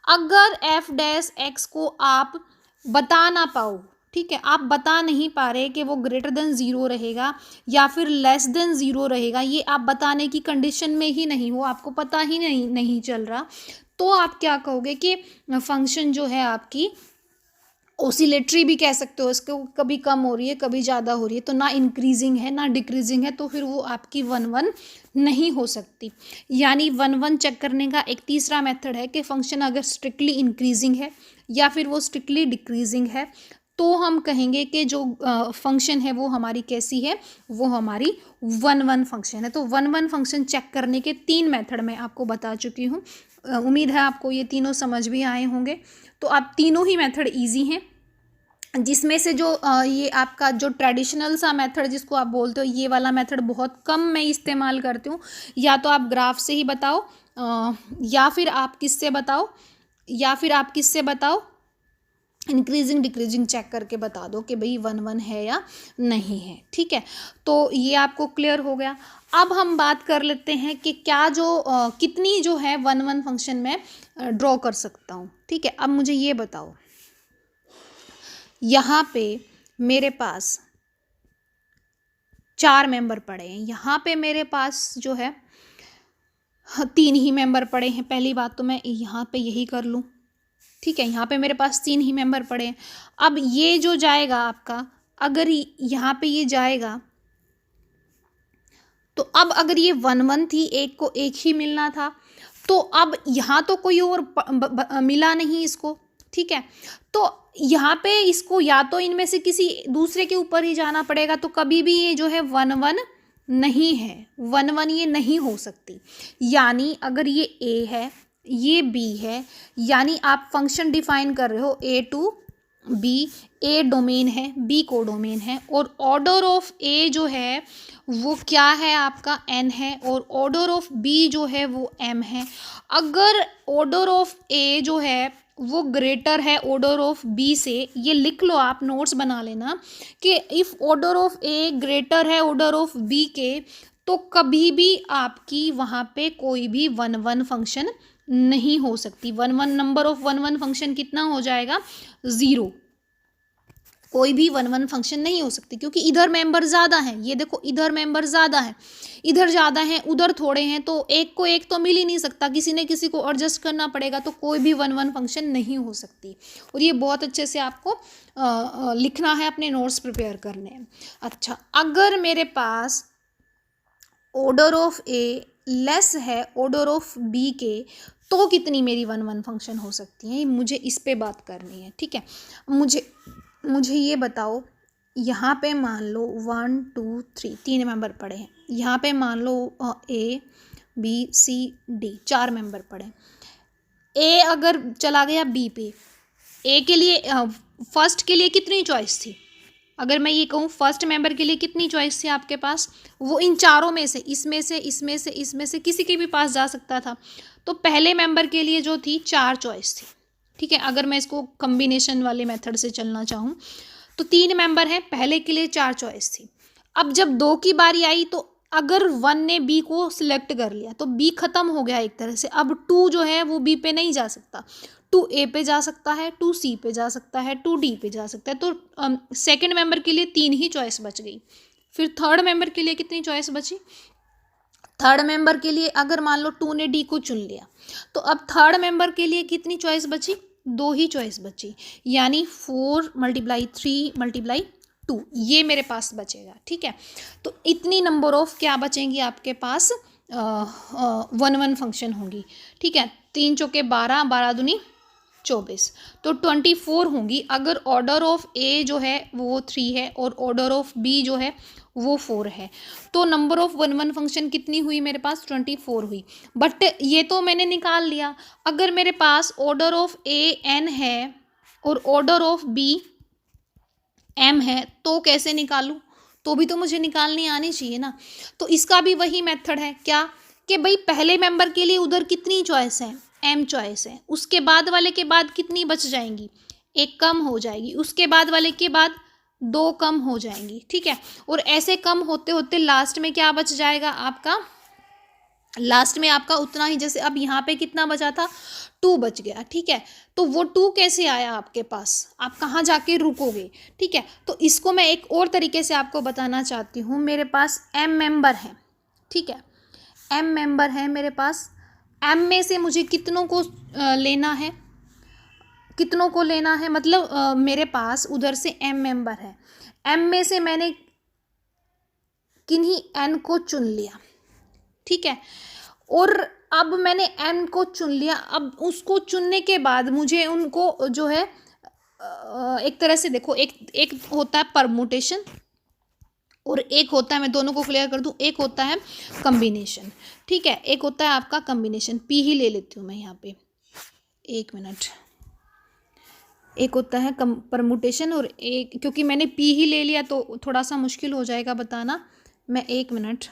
अगर एफ डैश एक्स को आप बता ना पाओ, ठीक है, आप बता नहीं पा रहे कि वो ग्रेटर देन 0 रहेगा या फिर लेस देन 0 रहेगा, ये आप बताने की कंडीशन में ही नहीं हो, आपको पता ही नहीं चल रहा, तो आप क्या कहोगे कि फंक्शन जो है आपकी ओसिलेटरी भी कह सकते हो, इसको कभी कम हो रही है, कभी ज़्यादा हो रही है, तो ना इंक्रीजिंग है ना डिक्रीजिंग है, तो फिर वो आपकी 1 1 नहीं हो सकती। यानी 1 1 चेक करने का एक तीसरा मेथड है कि फंक्शन अगर स्ट्रिक्टली इंक्रीजिंग है या फिर वो स्ट्रिक्टली डिक्रीजिंग है, तो हम कहेंगे कि जो फंक्शन है वो हमारी कैसी है, वो हमारी 1 1 फंक्शन है। तो 1 1 फंक्शन चेक करने के 3 मेथड मैं आपको बता चुकी हूँ। उम्मीद है आपको ये तीनों समझ भी आए होंगे। तो आप तीनों ही मेथड इजी हैं, जिसमें से जो ये आपका जो ट्रेडिशनल सा मेथड जिसको आप बोलते हो, ये वाला मेथड बहुत कम मैं इस्तेमाल करती हूँ। या तो आप ग्राफ से ही बताओ, या फिर आप किससे बताओ, इंक्रीजिंग डिक्रीजिंग चेक करके बता दो कि भाई 1 1 है या नहीं है। ठीक है, तो ये आपको क्लियर हो गया। अब हम बात कर लेते हैं कि क्या जो कितनी जो है 1 1 फंक्शन में ड्रॉ कर सकता हूँ। ठीक है, अब मुझे ये बताओ, यहाँ पे मेरे पास 4 मेंबर पड़े हैं, यहाँ पे मेरे पास जो है 3 ही मेंबर पड़े हैं। पहली बात तो मैं यहाँ पे यही कर लूँ। ठीक है, यहाँ पे मेरे पास 3 ही मेंबर पड़े हैं। अब ये जो जाएगा आपका, अगर यहाँ पे ये जाएगा, तो अब अगर ये 1 1 थी, एक को एक ही मिलना था, तो अब यहाँ तो कोई और मिला नहीं इसको। ठीक है, तो यहाँ पे इसको या तो इनमें से किसी दूसरे के ऊपर ही जाना पड़ेगा, तो कभी भी ये जो है 1 1 नहीं है, 1 1 ये नहीं हो सकती। यानी अगर ये ए है, ये बी है, यानी आप फंक्शन डिफाइन कर रहे हो ए टू बी, ए डोमेन है, बी को डोमेन है, और ऑर्डर ऑफ ए जो है वो क्या है आपका n है, और ऑर्डर ऑफ बी जो है वो m है। अगर ऑर्डर ऑफ ए जो है वो ग्रेटर है ऑर्डर ऑफ बी से, ये लिख लो आप, नोट्स बना लेना कि if order of A greater है ऑर्डर ऑफ बी के, तो कभी भी आपकी वहाँ पे कोई भी 1-1 फंक्शन नहीं हो सकती। 1-1 नंबर ऑफ 1-1 फंक्शन कितना हो जाएगा? 0। कोई भी 1-1 फंक्शन नहीं हो सकती, क्योंकि इधर मेंबर ज़्यादा हैं। ये देखो, इधर मेंबर ज़्यादा हैं, इधर ज़्यादा हैं, उधर थोड़े हैं, तो एक को एक तो मिल ही नहीं सकता, किसी ने किसी को एडजस्ट करना पड़ेगा, तो कोई भी 1-1 फंक्शन नहीं हो सकती। और ये बहुत अच्छे से आपको लिखना है, अपने नोट्स प्रिपेयर करने हैं। अच्छा, अगर मेरे पास ऑर्डर ऑफ ए लेस है ऑर्डर ऑफ बी के, तो कितनी मेरी 1-1 फंक्शन हो सकती है? मुझे इस पे बात करनी है, ठीक है। मुझे ये बताओ, यहाँ पे मान लो 1 2 3 3 मेंबर पड़े हैं, यहाँ पे मान लो A B C D 4 member पड़े। ए अगर चला गया बी पे, ए के लिए फर्स्ट के लिए कितनी चॉइस थी? अगर मैं ये कहूँ फर्स्ट मेंबर के लिए कितनी चॉइस थी आपके पास? वो इन चारों में से, इसमें से, इसमें से, इसमें से किसी के भी पास जा सकता था। तो पहले मेंबर के लिए जो थी 4 चॉइस थी, ठीक है। अगर मैं इसको कम्बिनेशन वाले मेथड से चलना चाहूँ तो 3 मेंबर हैं, पहले के लिए 4 चॉइस थी। अब जब 2 की बारी आई, तो अगर 1 ने बी को सिलेक्ट कर लिया तो बी खत्म हो गया एक तरह से। अब 2 जो है वो बी पे नहीं जा सकता, 2 ए पे जा सकता है, 2 सी पे जा सकता है, 2 डी पे जा सकता है। तो सेकंड मेंबर के लिए 3 ही चॉइस बच गई। फिर थर्ड मेंबर के लिए कितनी चॉइस बची? थर्ड मेंबर के लिए अगर मान लो 2 ने डी को चुन लिया, तो अब थर्ड मेंबर के लिए कितनी चॉइस बची? 2 ही चॉइस बची, यानी 4 × 3 × 2 ये मेरे पास बचेगा, ठीक है। तो इतनी नंबर ऑफ क्या बचेंगी आपके पास? 1-1 फंक्शन होंगी, ठीक है। 3 चौके 12, 12 दूनी 24, तो 24 होंगी अगर ऑर्डर ऑफ ए जो है वो 3 है और ऑर्डर ऑफ बी जो है वो 4 है। तो नंबर ऑफ 1-1 फंक्शन कितनी हुई मेरे पास? 24 हुई। बट ये तो मैंने निकाल लिया। अगर मेरे पास ऑर्डर ऑफ ए n है और ऑर्डर ऑफ बी m है, तो कैसे निकालूं? तो भी तो मुझे निकालनी आनी चाहिए ना। तो इसका भी वही मेथड है, क्या कि भाई पहले मेंबर के लिए उधर कितनी चॉइस है? m चॉइस है। उसके बाद वाले के बाद कितनी बच जाएंगी? 1 कम हो जाएगी। उसके बाद वाले के बाद 2 कम हो जाएंगी, ठीक है। और ऐसे कम होते होते लास्ट में क्या बच जाएगा आपका? लास्ट में आपका उतना ही, जैसे अब यहाँ पे कितना बचा था? 2 बच गया, ठीक है। तो वो 2 कैसे आया आपके पास? आप कहाँ जाके रुकोगे, ठीक है। तो इसको मैं एक और तरीके से आपको बताना चाहती हूँ। मेरे पास m मेंबर है, ठीक है, m मेंबर है मेरे पास। m में से मुझे कितनों को लेना है? कितनों को लेना है मतलब मेरे पास उधर से m मेंबर है, m में से मैंने किन्हीं n को चुन लिया, ठीक है। और अब मैंने n को चुन लिया। अब उसको चुनने के बाद मुझे उनको जो है एक तरह से देखो, एक होता है परमुटेशन और एक होता है, मैं दोनों को क्लियर कर दूं, एक होता है कम्बिनेशन, ठीक है। एक होता है आपका कम्बिनेशन, p ही ले लेती हूँ मैं यहाँ पे, 1 मिनट। एक होता है परमुटेशन और एक, क्योंकि मैंने p ही ले लिया तो थोड़ा सा मुश्किल हो जाएगा बताना, मैं 1 मिनट।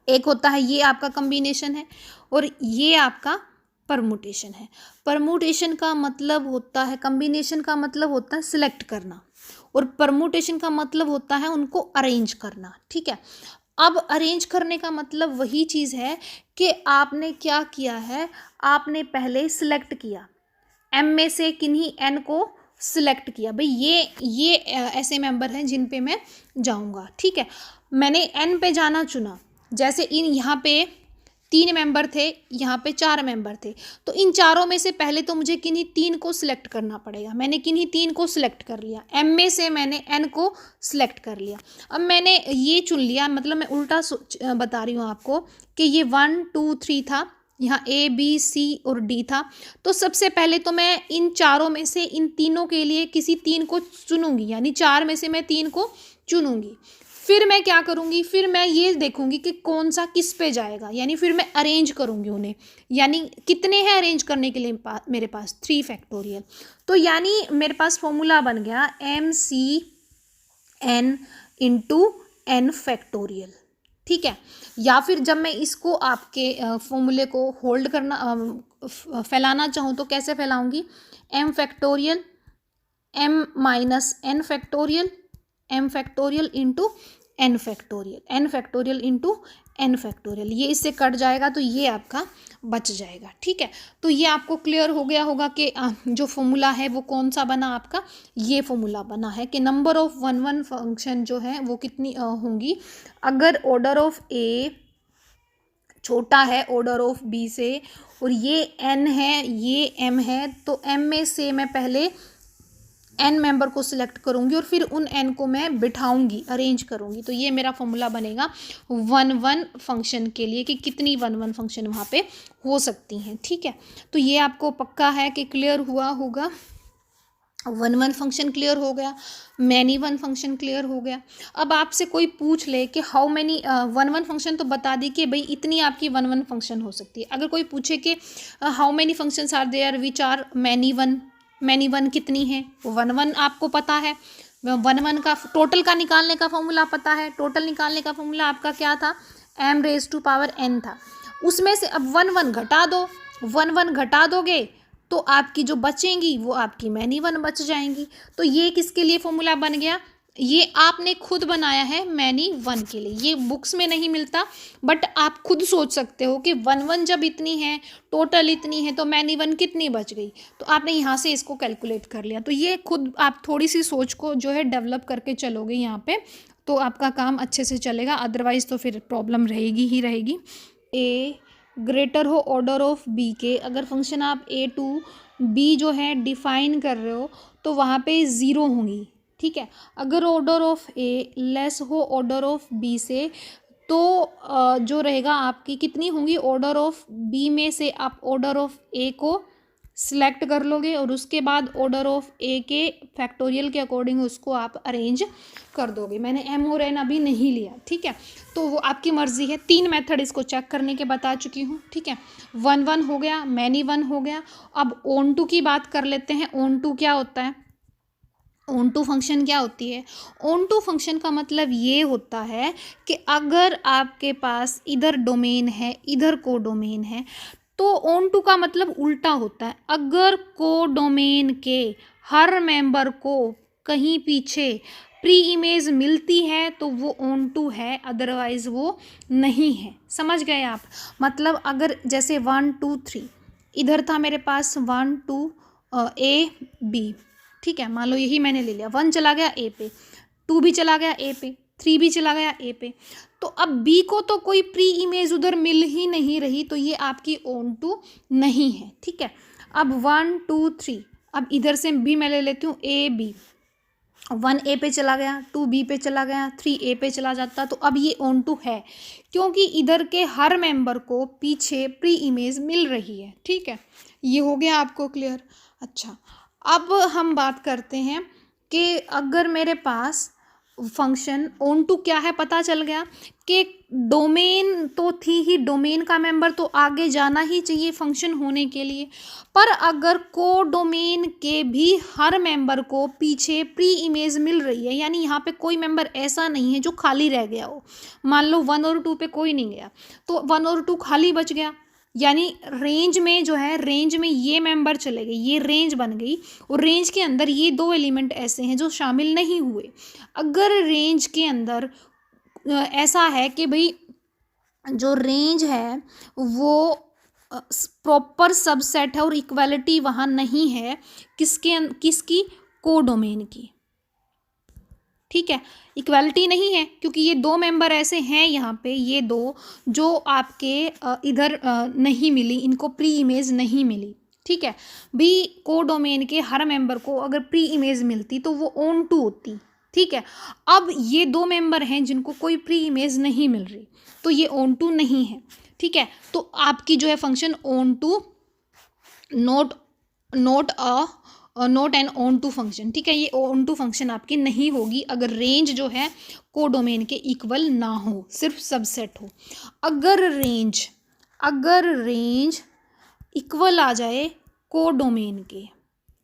एक होता है ये आपका कम्बिनेशन है और ये आपका परमुटेशन है। परमुटेशन का मतलब होता है, कम्बिनेशन का मतलब होता है सिलेक्ट करना और परमुटेशन का मतलब होता है उनको अरेंज करना, ठीक है। अब अरेंज करने का मतलब वही चीज़ है कि आपने क्या किया है, आपने पहले सिलेक्ट किया, m में से किन्हीं n को सिलेक्ट किया, भाई ये ऐसे मेंबर हैं जिन पे मैं जाऊंगा, ठीक है। मैंने n पे जाना चुना, जैसे इन यहाँ पे 3 मेंबर थे, यहाँ पे 4 मेंबर थे, तो इन चारों में से पहले तो मुझे किन्हीं 3 को सिलेक्ट करना पड़ेगा। मैंने किन्हीं 3 को सिलेक्ट कर लिया, m में से मैंने n को सिलेक्ट कर लिया। अब मैंने ये चुन लिया, मतलब मैं उल्टा बता रही हूँ आपको कि ये 1 2 3 था, यहाँ A B C और D था। तो सबसे पहले तो मैं इन चारों में से इन तीनों के लिए किसी 3 को चुनूंगी, यानी 4 में से मैं 3 को चुनूंगी। फिर मैं क्या करूँगी, फिर मैं ये देखूँगी कि कौन सा किस पे जाएगा, यानी फिर मैं अरेंज करूँगी उन्हें। यानी कितने हैं अरेंज करने के लिए मेरे पास? 3 फैक्टोरियल। तो यानी मेरे पास फॉर्मूला बन गया MC n × n फैक्टोरियल, ठीक है। या फिर जब मैं इसको आपके फॉर्मूले को होल्ड करना फैलाना चाहूँ तो कैसे फैलाऊंगी, M factorial M minus N factorial M factorial into N factorial N factorial into N factorial, ये इससे कट जाएगा तो ये आपका बच जाएगा। ठीक है, तो ये आपको क्लियर हो गया होगा कि जो फॉर्मूला है वो कौन सा बना आपका, ये फॉर्मूला बना है कि number of one one function जो है वो कितनी होंगी अगर ऑर्डर ऑफ ए छोटा है ऑर्डर ऑफ बी से, और ये एन है ये एम है, तो एम में से मैं पहले एन मेंबर को सिलेक्ट करूंगी और फिर उन एन को मैं बिठाऊंगी, अरेंज करूंगी, तो ये मेरा फॉर्मूला बनेगा वन वन फंक्शन के लिए कि कितनी वन वन फंक्शन वहाँ पे हो सकती हैं। ठीक है, तो ये आपको पक्का है कि क्लियर हुआ होगा। वन वन फंक्शन क्लियर हो गया, मैनी वन फंक्शन क्लियर हो गया। अब आपसे कोई पूछ ले कि how many one one function, तो बता दी कि भाई इतनी आपकी वन वन फंक्शन हो सकती है। अगर कोई पूछे कि how many functions are there which are many one कितनी है, वन वन आपको पता है, वन वन का टोटल का निकालने का फॉर्मूला पता है, टोटल निकालने का फॉर्मूला आपका क्या था, m raise to power n था। उसमें से अब वन वन घटा दो, वन वन घटा दोगे तो आपकी जो बचेंगी वो आपकी मैनी वन बच जाएंगी। तो ये किसके लिए फॉर्मूला बन गया, ये आपने खुद बनाया है मैनी वन के लिए, ये बुक्स में नहीं मिलता, बट आप खुद सोच सकते हो कि वन वन जब इतनी है, टोटल इतनी है, तो मैनी वन कितनी बच गई, तो आपने यहाँ से इसको कैलकुलेट कर लिया। तो ये खुद आप थोड़ी सी सोच को जो है डेवलप करके चलोगे यहाँ पे, तो आपका काम अच्छे से चलेगा, अदरवाइज तो फिर प्रॉब्लम रहेगी ही रहेगी। ए ग्रेटर हो ऑर्डर ऑफ बी के, अगर फंक्शन आप ए टू बी जो है डिफाइन कर रहे हो तो वहाँ पे ज़ीरो होंगी। ठीक है, अगर ऑर्डर ऑफ ए लेस हो ऑर्डर ऑफ बी से तो जो रहेगा आपकी कितनी होंगी, ऑर्डर ऑफ बी में से आप ऑर्डर ऑफ ए को सिलेक्ट कर लोगे और उसके बाद ऑर्डर ऑफ ए के फैक्टोरियल के अकॉर्डिंग उसको आप अरेंज कर दोगे। मैंने एम और एन अभी नहीं लिया, ठीक है, तो वो आपकी मर्जी है। 3 मेथड इसको चेक करने के बता चुकी हूँ। ठीक है, वन वन हो गया, मैनी वन हो गया। अब ऑन टू की बात कर लेते हैं। ऑन टू क्या होता है, ऑन टू फंक्शन क्या होती है, ऑन टू फंक्शन का मतलब ये होता है कि अगर आपके पास इधर डोमेन है इधर को डोमेन है, तो ऑन टू का मतलब उल्टा होता है। अगर को डोमेन के हर मेंबर को कहीं पीछे प्री इमेज मिलती है तो वो ऑन टू है, अदरवाइज वो नहीं है। समझ गए आप, मतलब अगर जैसे 1 2 3 इधर था मेरे पास 1 2 ए बी, ठीक है, मान लो यही मैंने ले लिया, 1 चला गया ए पे, 2 भी चला गया ए पे, 3 भी चला गया ए पे, तो अब बी को तो कोई प्री इमेज उधर मिल ही नहीं रही, तो ये आपकी ऑन टू नहीं है। ठीक है, अब 1 2 3, अब इधर से भी मैं ले लेती हूँ ए बी, 1 ए पे चला गया, 2 बी पे चला गया, 3 ए पे चला जाता, तो अब ये ऑन टू है क्योंकि इधर के हर मेंबर को पीछे प्री इमेज मिल रही है। ठीक है, ये हो गया आपको क्लियर। अच्छा, अब हम बात करते हैं कि अगर मेरे पास फंक्शन ऑन टू क्या है पता चल गया कि डोमेन तो थी ही, डोमेन का मेंबर तो आगे जाना ही चाहिए फंक्शन होने के लिए, पर अगर को डोमेन के भी हर मेंबर को पीछे प्री इमेज मिल रही है, यानी यहाँ पे कोई मेंबर ऐसा नहीं है जो खाली रह गया हो। मान लो 1 और 2 पे कोई नहीं गया तो 1 और 2 खाली बच गया, यानी रेंज में जो है, रेंज में ये मेंबर चले गए, ये रेंज बन गई, और रेंज के अंदर ये 2 एलिमेंट ऐसे हैं जो शामिल नहीं हुए। अगर रेंज के अंदर ऐसा है कि भाई जो रेंज है वो प्रॉपर सबसेट है और इक्वालिटी वहाँ नहीं है, किसकी, कोडोमेन की। ठीक है, इक्वालिटी नहीं है क्योंकि ये 2 मेंबर ऐसे हैं यहाँ पे, ये 2 जो आपके इधर नहीं मिली, इनको प्री इमेज नहीं मिली। ठीक है, भी कोडोमेन के हर मेंबर को अगर प्री इमेज मिलती तो वो ऑन टू होती। ठीक है, अब ये 2 मेंबर हैं जिनको कोई प्री इमेज नहीं मिल रही, तो ये ऑन टू नहीं है। ठीक है, तो आपकी जो है function onto not an onto function. ठीक है, ये ऑन टू फंक्शन आपकी नहीं होगी अगर रेंज जो है कोडोमेन के इक्वल ना हो, सिर्फ सबसेट हो। अगर रेंज इक्वल आ जाए कोडोमेन के,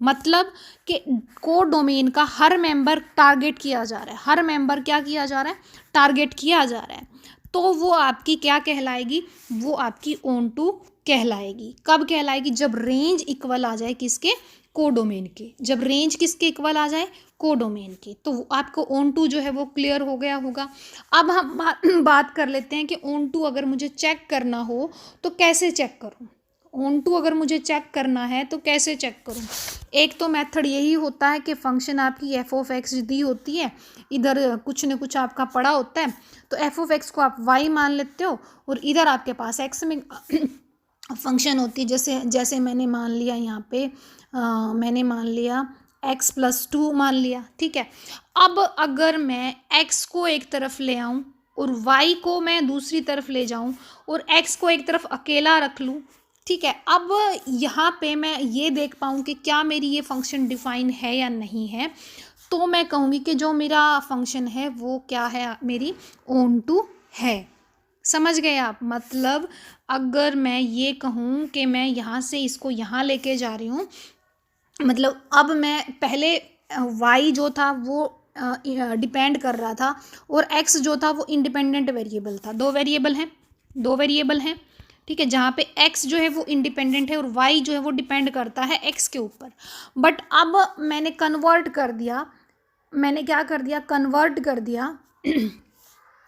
मतलब कि कोडोमेन का हर मेंबर टारगेट किया जा रहा है, हर मेंबर क्या किया जा रहा है, टारगेट किया जा रहा है, तो वो आपकी क्या कहलाएगी, वो आपकी ऑन टू कहलाएगी। कब कहलाएगी, जब रेंज इक्वल आ जाए किसके, कोडोमेन के। जब रेंज किसके इक्वल आ जाए, कोडोमेन के। तो आपको ऑन टू जो है वो क्लियर हो गया होगा। अब हम बात कर लेते हैं कि ऑन टू अगर मुझे चेक करना हो तो कैसे चेक करूं। ऑन टू अगर मुझे चेक करना है तो कैसे चेक करूं। एक तो मेथड यही होता है कि फंक्शन आपकी एफ ऑफ एक्स दी होती है, इधर कुछ न कुछ आपका पड़ा होता है, तो एफ ऑफ एक्स को आप वाई मान लेते हो और इधर आपके पास एक्स में फंक्शन होती है। जैसे जैसे मैंने मान लिया यहाँ पे मैंने मान लिया x+2 मान लिया, ठीक है। अब अगर मैं x को एक तरफ ले आऊँ और y को मैं दूसरी तरफ ले जाऊँ और x को एक तरफ अकेला रख लूँ, ठीक है। अब यहाँ पे मैं ये देख पाऊँ कि क्या मेरी ये फंक्शन डिफाइन है या नहीं है, तो मैं कहूँगी कि जो मेरा फंक्शन है वो क्या है, मेरी ऑन टू है। समझ गए आप। मतलब अगर मैं ये कहूँ कि मैं यहाँ से इसको यहाँ लेके जा रही हूँ, मतलब अब मैं पहले y जो था वो डिपेंड कर रहा था और x जो था वो इंडिपेंडेंट वेरिएबल था। दो वेरिएबल हैं, ठीक है, जहाँ पे x जो है वो इंडिपेंडेंट है और y जो है वो डिपेंड करता है x के ऊपर। बट अब मैंने कन्वर्ट कर दिया, मैंने क्या कर दिया, कन्वर्ट कर दिया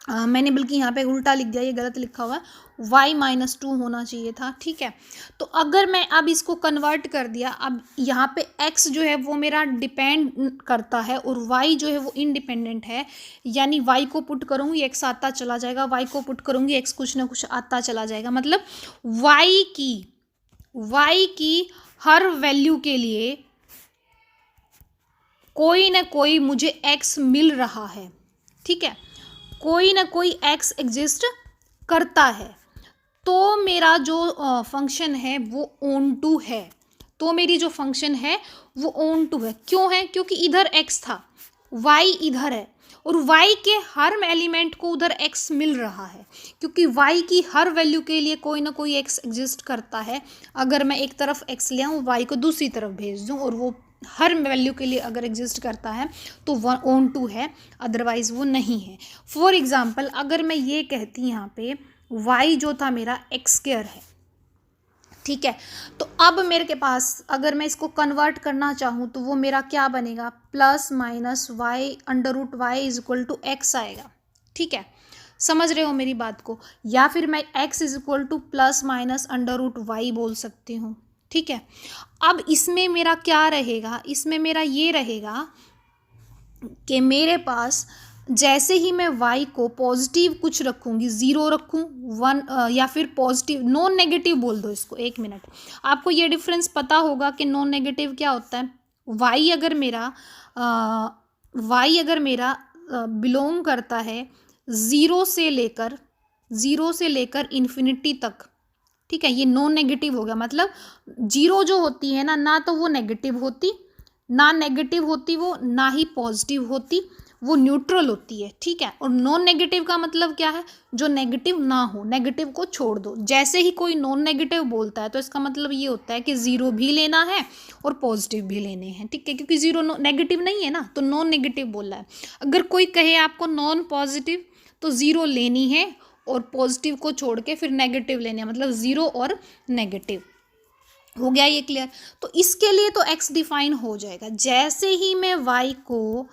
मैंने बल्कि यहाँ पे उल्टा लिख दिया, ये गलत लिखा हुआ है, y-2 होना चाहिए था, ठीक है। तो अगर मैं अब इसको कन्वर्ट कर दिया, अब यहाँ पे x जो है वो मेरा डिपेंड करता है और y जो है वो इंडिपेंडेंट है, यानी y को पुट करूँगी x आता चला जाएगा, y को पुट करूँगी x कुछ ना कुछ आता चला जाएगा। मतलब y की हर वैल्यू के लिए कोई ना कोई मुझे x मिल रहा है, ठीक है, कोई ना कोई x एग्जिस्ट करता है, तो मेरा जो फंक्शन है वो ऑन टू है। तो मेरी जो फंक्शन है वो ऑन टू है। क्यों है, क्योंकि इधर x था, y इधर है और y के हर एलिमेंट को उधर x मिल रहा है, क्योंकि y की हर वैल्यू के लिए कोई ना कोई x एग्जिस्ट करता है। अगर मैं एक तरफ x ले आऊँ, y को दूसरी तरफ भेज दूँ और वो हर वैल्यू के लिए अगर एग्जिस्ट करता है तो वह ऑन टू है, अदरवाइज वो नहीं है। फॉर एग्जाम्पल अगर मैं ये कहती यहाँ पे y जो था मेरा x² है, ठीक है, तो अब मेरे के पास अगर मैं इसको कन्वर्ट करना चाहूँ तो वो मेरा क्या बनेगा, plus minus y √y = x आएगा, ठीक है। समझ रहे हो मेरी बात को। या फिर मैं x = प्लस माइनस √y बोल सकती हूँ, ठीक है। अब इसमें मेरा क्या रहेगा, इसमें मेरा ये रहेगा कि मेरे पास जैसे ही मैं y को पॉजिटिव कुछ रखूँगी, 0 रखूँ, 1 या फिर पॉजिटिव, नॉन नेगेटिव बोल दो इसको, 1 मिनट। आपको ये डिफरेंस पता होगा कि नॉन नेगेटिव क्या होता है। y अगर मेरा बिलोंग करता है 0 से लेकर इन्फिनिटी तक, ठीक है, ये नॉन नेगेटिव हो गया। मतलब 0 जो होती है ना तो वो नेगेटिव होती, वो ना ही पॉजिटिव होती, वो न्यूट्रल होती है, ठीक है। और नॉन नेगेटिव का मतलब क्या है, जो नेगेटिव ना हो, नेगेटिव को छोड़ दो। जैसे ही कोई नॉन नेगेटिव बोलता है तो इसका मतलब ये होता है कि 0 भी लेना है और पॉजिटिव भी लेने हैं, ठीक है, क्योंकि 0 नेगेटिव नहीं है ना, तो नॉन नेगेटिव बोल रहा है। अगर कोई कहे आपको नॉन पॉजिटिव, तो 0 लेनी है और पॉजिटिव को छोड़ के फिर नेगेटिव लेने हैं, मतलब 0 और नेगेटिव। हो गया ये क्लियर। तो इसके लिए तो x डिफाइन हो जाएगा। जैसे ही मैं y को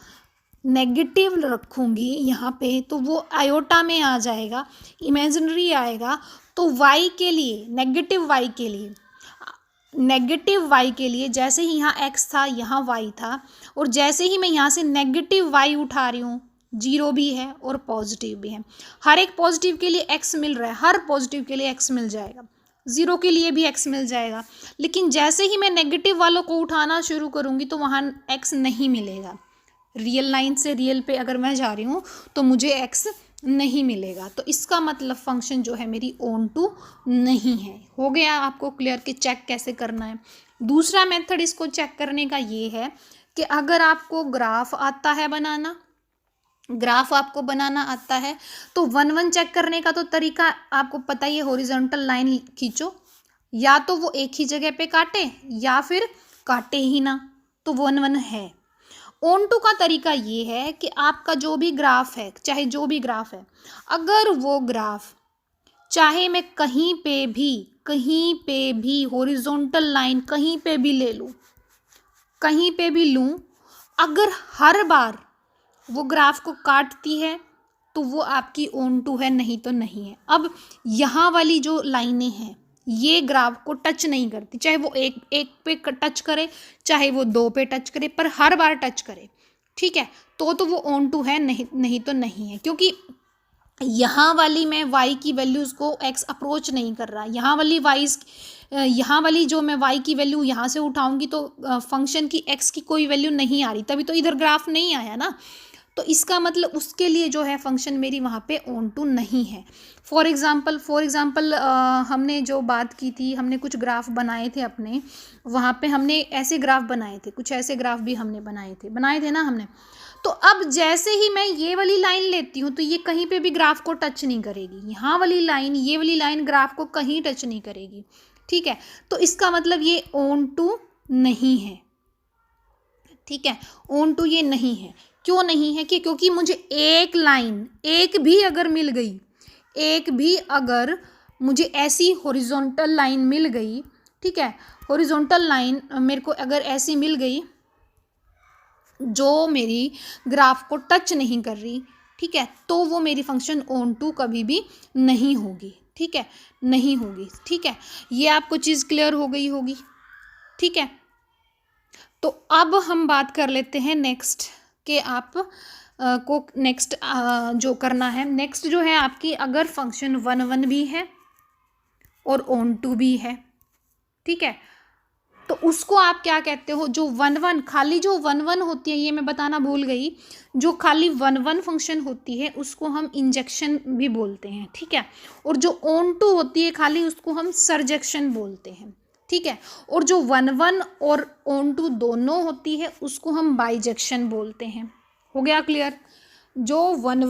नेगेटिव रखूँगी यहाँ पे तो वो आयोटा में आ जाएगा, इमेजिनरी आएगा। तो y के लिए, नेगेटिव y के लिए जैसे ही यहाँ x था यहाँ y था, और जैसे ही मैं यहाँ से नेगेटिव y उठा रही हूँ, 0 भी है और पॉजिटिव भी है। हर एक पॉजिटिव के लिए x मिल रहा है, हर पॉजिटिव के लिए x मिल जाएगा, 0 के लिए भी x मिल जाएगा। लेकिन जैसे ही मैं नेगेटिव वालों को उठाना शुरू करूँगी तो वहाँ x नहीं मिलेगा। रियल लाइन से रियल पे अगर मैं जा रही हूँ तो मुझे x नहीं मिलेगा। तो इसका मतलब फंक्शन जो है मेरी ऑन टू नहीं है। हो गया आपको क्लियर कि चेक कैसे करना है। दूसरा मेथड इसको चेक करने का ये है कि अगर आपको ग्राफ आता है बनाना, आता है तो 1 चेक करने का तो तरीका आपको पता ही है। हॉरिजॉन्टल लाइन खींचो, या तो वो एक ही जगह पे काटे या फिर काटे ही ना, तो 1 1 है। ऑनटू का तरीका ये है कि आपका जो भी ग्राफ है, चाहे जो भी ग्राफ है, अगर वो ग्राफ चाहे मैं कहीं पे भी हॉरिजॉन्टल लाइन कहीं पे भी ले लूँ, कहीं पे भी लूँ, अगर हर बार वो ग्राफ को काटती है तो वो आपकी ऑनटू है, नहीं तो नहीं है। अब यहाँ वाली जो लाइनें हैं ये ग्राफ को टच नहीं करती, चाहे वो एक पे टच करे, चाहे वो दो पे टच करे, पर हर बार टच करे, ठीक है, तो वो ऑनटू है, नहीं तो नहीं है। क्योंकि यहाँ वाली मैं y की वैल्यूज़ को x अप्रोच नहीं कर रहा, यहाँ वाली जो मैं y की वैल्यू यहाँ से उठाऊंगी तो फंक्शन की x की कोई वैल्यू नहीं आ रही, तभी तो इधर ग्राफ नहीं आया ना। तो इसका मतलब उसके लिए जो है फंक्शन मेरी वहाँ पे ऑनटू नहीं है। फॉर एग्ज़ाम्पल हमने जो बात की थी, हमने कुछ ग्राफ बनाए थे अपने, वहाँ पे हमने ऐसे ग्राफ बनाए थे, कुछ ऐसे ग्राफ भी हमने बनाए थे ना हमने। तो अब जैसे ही मैं ये वाली लाइन लेती हूँ तो ये कहीं पे भी ग्राफ को टच नहीं करेगी, यहाँ वाली लाइन, ये वाली लाइन ग्राफ को कहीं टच नहीं करेगी, ठीक है। तो इसका मतलब ये ऑनटू नहीं है, ठीक है, ऑनटू ये नहीं है। क्यों नहीं है? कि क्योंकि मुझे एक लाइन, एक भी अगर मुझे ऐसी हॉरिजॉन्टल लाइन मिल गई, ठीक है, हॉरिजॉन्टल लाइन मेरे को अगर ऐसी मिल गई जो मेरी ग्राफ को टच नहीं कर रही, ठीक है, तो वो मेरी फंक्शन ऑनटू कभी भी नहीं होगी, ठीक है, नहीं होगी, ठीक है। ये आपको चीज़ क्लियर हो गई होगी, ठीक है। तो अब हम बात कर लेते हैं नेक्स्ट कि आप को नेक्स्ट जो करना है, नेक्स्ट जो है आपकी, अगर फंक्शन 1 भी है और ऑनटू भी है, ठीक है, तो उसको आप क्या कहते हो? जो 1 खाली जो 1 होती है, ये मैं बताना भूल गई, जो खाली 1 फंक्शन होती है उसको हम इंजेक्शन भी बोलते हैं, ठीक है। और जो ऑनटू होती है खाली, उसको हम सरजेक्शन बोलते हैं, ठीक है। और जो 1 और ऑनटू दोनों होती है उसको हम बाइजेक्शन बोलते हैं। हो गया क्लियर? जो 1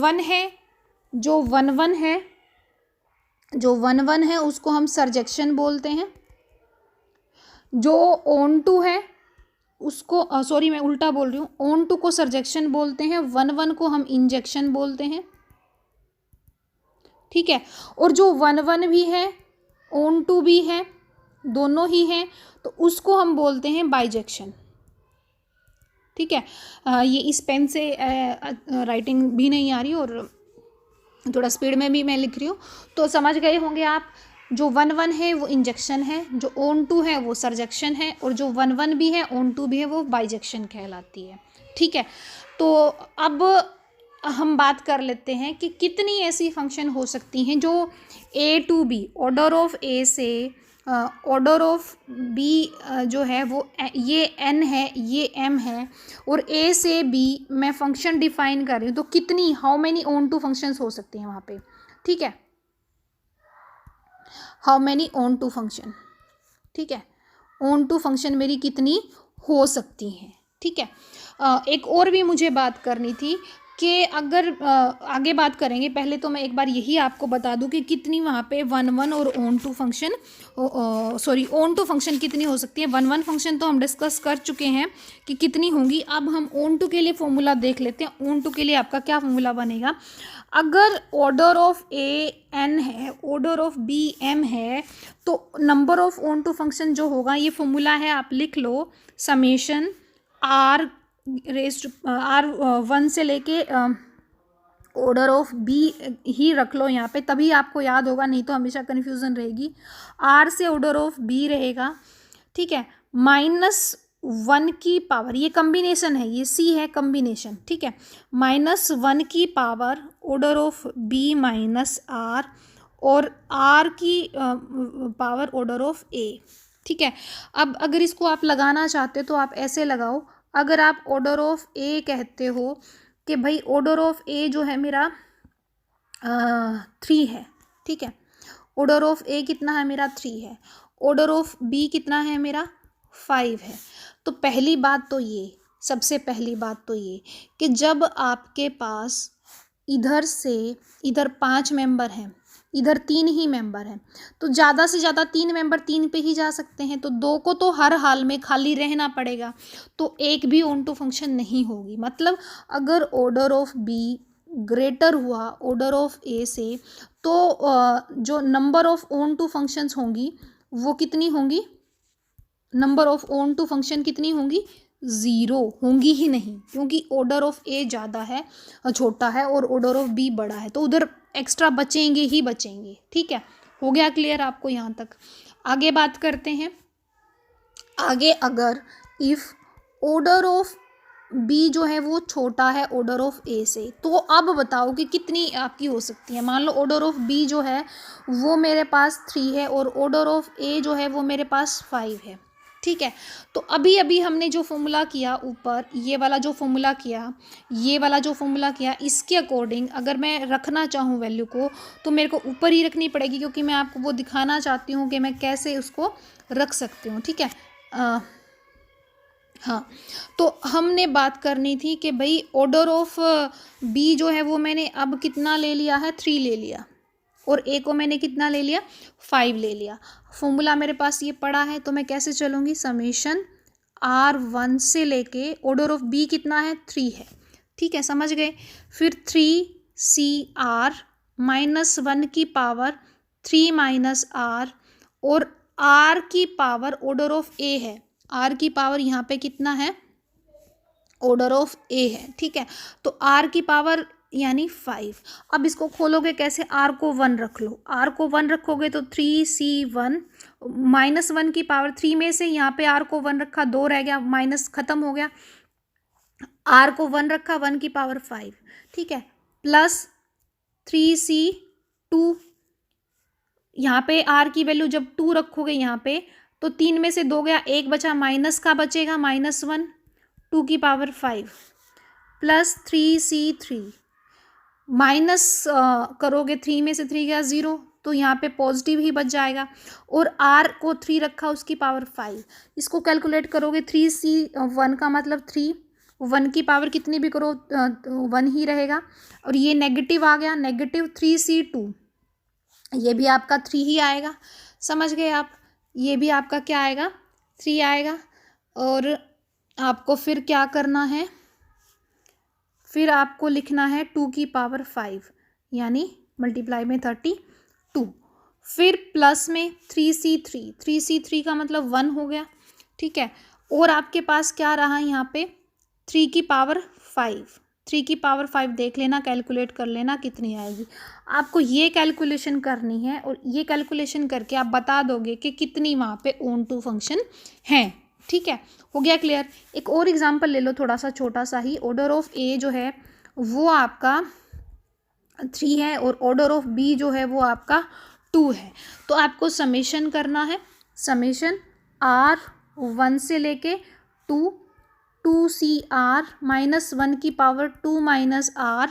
है उसको हम सरजेक्शन बोलते हैं, जो ऑनटू है उसको सॉरी मैं उल्टा बोल रही हूँ, ऑनटू को सरजेक्शन बोलते हैं, 1 को हम इंजेक्शन बोलते हैं, ठीक है। और जो 1 भी है ऑनटू भी है, दोनों ही हैं, तो उसको हम बोलते हैं बाइजेक्शन, ठीक है। ये इस पेन से राइटिंग भी नहीं आ रही और थोड़ा स्पीड में भी मैं लिख रही हूँ, तो समझ गए होंगे आप। जो 1 है वो इंजेक्शन है, जो ऑनटू है वो सरजेक्शन है, और जो 1 भी है ऑनटू भी है वो बाइजेक्शन कहलाती है, ठीक है। तो अब हम बात कर लेते हैं कि कितनी ऐसी फंक्शन हो सकती हैं जो a to b, order of a से ऑर्डर ऑफ b जो है वो ये n है, ये m है, और a से b मैं फंक्शन डिफाइन कर रही हूँ, तो कितनी, हाउ मैनी ऑनटू फंक्शंस हो सकती हैं वहाँ पे, ठीक है, हाउ मैनी ऑनटू फंक्शन, ठीक है, ऑनटू फंक्शन मेरी कितनी हो सकती हैं, ठीक है। एक और भी मुझे बात करनी थी कि अगर आगे बात करेंगे, पहले तो मैं एक बार यही आपको बता दूं कि कितनी वहाँ पे 1 और ऑनटू फंक्शन, ऑनटू फंक्शन कितनी हो सकती है। 1 फंक्शन तो हम डिस्कस कर चुके हैं कि कितनी होंगी। अब हम ऑनटू के लिए फॉर्मूला देख लेते हैं। ऑनटू के लिए आपका क्या फॉर्मूला बनेगा? अगर ऑर्डर ऑफ ए n है, ऑर्डर ऑफ b m है, तो नंबर ऑफ ऑनटू फंक्शन जो होगा, ये फॉर्मूला है, आप लिख लो, समेशन r रेस्ट R1 से लेके ऑर्डर ऑफ b ही रख लो यहाँ पे, तभी आपको याद होगा, नहीं तो हमेशा कन्फ्यूज़न रहेगी। r से ऑर्डर ऑफ b रहेगा, ठीक है, -1 की पावर, ये कम्बिनेशन है, ये c है कम्बिनेशन, ठीक है, -1 की power order of b minus r, और r की पावर ऑर्डर ऑफ a, ठीक है। अब अगर इसको आप लगाना चाहते हो तो आप ऐसे लगाओ। अगर आप ऑर्डर ऑफ ए कहते हो कि भाई ऑर्डर ऑफ ए जो है मेरा 3 है, ठीक है, ऑर्डर ऑफ ए कितना है मेरा 3 है, ऑर्डर ऑफ बी कितना है मेरा 5 है। तो पहली बात तो ये, सबसे पहली बात तो ये कि जब आपके पास इधर से इधर 5 मेंबर हैं, इधर 3 ही मेंबर हैं, तो ज़्यादा से ज़्यादा 3 मेंबर 3 पे ही जा सकते हैं, तो 2 को तो हर हाल में खाली रहना पड़ेगा, तो एक भी ऑन टू फंक्शन नहीं होगी। मतलब अगर ऑर्डर ऑफ बी ग्रेटर हुआ ऑर्डर ऑफ ए से, तो जो number of onto functions होंगी वो कितनी होंगी, number of onto function कितनी होंगी, 0 होंगी ही नहीं, क्योंकि ऑर्डर ऑफ ए ज़्यादा है, छोटा है, और ऑर्डर ऑफ बी बड़ा है, तो उधर एक्स्ट्रा बचेंगे ही बचेंगे। ठीक है, हो गया क्लियर आपको यहाँ तक। आगे बात करते हैं। आगे अगर इफ़ ऑर्डर ऑफ बी जो है वो छोटा है ऑर्डर ऑफ ए से, तो अब बताओ कि कितनी आपकी हो सकती है। मान लो ऑर्डर ऑफ बी जो है वो मेरे पास 3 है और ऑर्डर ऑफ ए जो है वो मेरे पास 5 है। ठीक है, तो अभी अभी हमने जो फॉर्मूला किया ऊपर, ये वाला जो फॉर्मूला किया, ये वाला जो फॉर्मूला किया, इसके अकॉर्डिंग अगर मैं रखना चाहूँ वैल्यू को, तो मेरे को ऊपर ही रखनी पड़ेगी, क्योंकि मैं आपको वो दिखाना चाहती हूँ कि मैं कैसे उसको रख सकती हूँ। ठीक है, हाँ, तो हमने बात करनी थी कि भाई ऑर्डर ऑफ बी जो है वो मैंने अब कितना ले लिया है, 3 ले लिया, और ए को मैंने कितना ले लिया, 5 ले लिया। फॉर्मूला मेरे पास ये पड़ा है, तो मैं कैसे चलूँगी, समेशन R1 से लेके ऑर्डर ऑफ बी कितना है, 3 है। ठीक है, समझ गए। फिर 3CR -1 की पावर 3 माइनस आर, और R की पावर ऑर्डर ऑफ ए है, R की पावर यहाँ पे कितना है, ऑर्डर ऑफ ए है। ठीक है, तो R की पावर यानी 5। अब इसको खोलोगे कैसे, R को 1 रख लो, R को 1 रखोगे तो 3C1 -1 की पावर 3 में से यहाँ पे R को 1 रखा, 2 रह गया, माइनस खत्म हो गया, R को 1 रखा, 1 की पावर 5। ठीक है, प्लस 3C2, यहाँ पे R की वैल्यू जब 2 रखोगे यहाँ पे, तो 3 में से 2 गया, 1 बचा, माइनस का बचेगा, -1, 2 की पावर 5, प्लस 3C3, माइनस करोगे 3 में से 3 गया 0, तो यहाँ पे पॉजिटिव ही बच जाएगा, और R को 3 रखा, उसकी पावर 5। इसको कैलकुलेट करोगे, 3C1 का मतलब 3, 1 की पावर कितनी भी करो 1 ही रहेगा, और ये नेगेटिव आ गया, नेगेटिव 3C2, ये भी आपका 3 ही आएगा। समझ गए आप, ये भी आपका क्या आएगा, 3 आएगा। और आपको फिर क्या करना है, फिर आपको लिखना है 2 की पावर 5, यानी मल्टीप्लाई में 32, फिर प्लस में 3C3, 3C3 का मतलब 1 हो गया। ठीक है, और आपके पास क्या रहा यहाँ पे, 3 की पावर 5, 3 की पावर 5 देख लेना, कैलकुलेट कर लेना कितनी आएगी। आपको ये कैलकुलेशन करनी है, और ये कैलकुलेशन करके आप बता दोगे कि कितनी वहाँ पे ऑन टू फंक्शन हैं। ठीक है, हो गया क्लियर। एक और एग्जांपल ले लो, थोड़ा सा छोटा सा ही। ऑर्डर ऑफ ए जो है वो आपका 3 है, और ऑर्डर ऑफ बी जो है वो आपका 2 है, तो आपको समेशन करना है, समेशन R1 से लेके 2CR -1 की पावर 2 माइनस आर,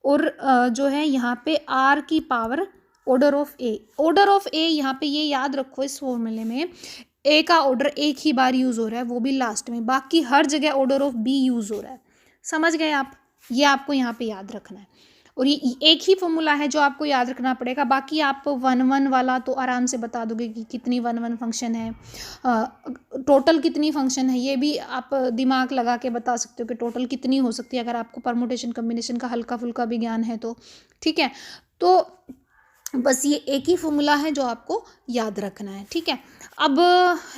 और जो है यहाँ पे R की power order of A. Order of A यहाँ पे ये याद रखो, इस फॉर्मूले में ए का ऑर्डर एक ही बार यूज़ हो रहा है, वो भी लास्ट में, बाकी हर जगह ऑर्डर ऑफ बी यूज़ हो रहा है। समझ गए आप, ये आपको यहाँ पे याद रखना है, और ये एक ही फॉर्मूला है जो आपको याद रखना पड़ेगा। बाकी आप 1-1 वाला तो आराम से बता दोगे कि कितनी 1-1 फंक्शन है, टोटल कितनी फंक्शन है, ये भी आप दिमाग लगा के बता सकते हो कि टोटल कितनी हो सकती है, अगर आपको परमुटेशन कम्बिनेशन का हल्का फुल्का भी ज्ञान है तो। ठीक है, तो बस ये एक ही फॉर्मूला है जो आपको याद रखना है। ठीक है, अब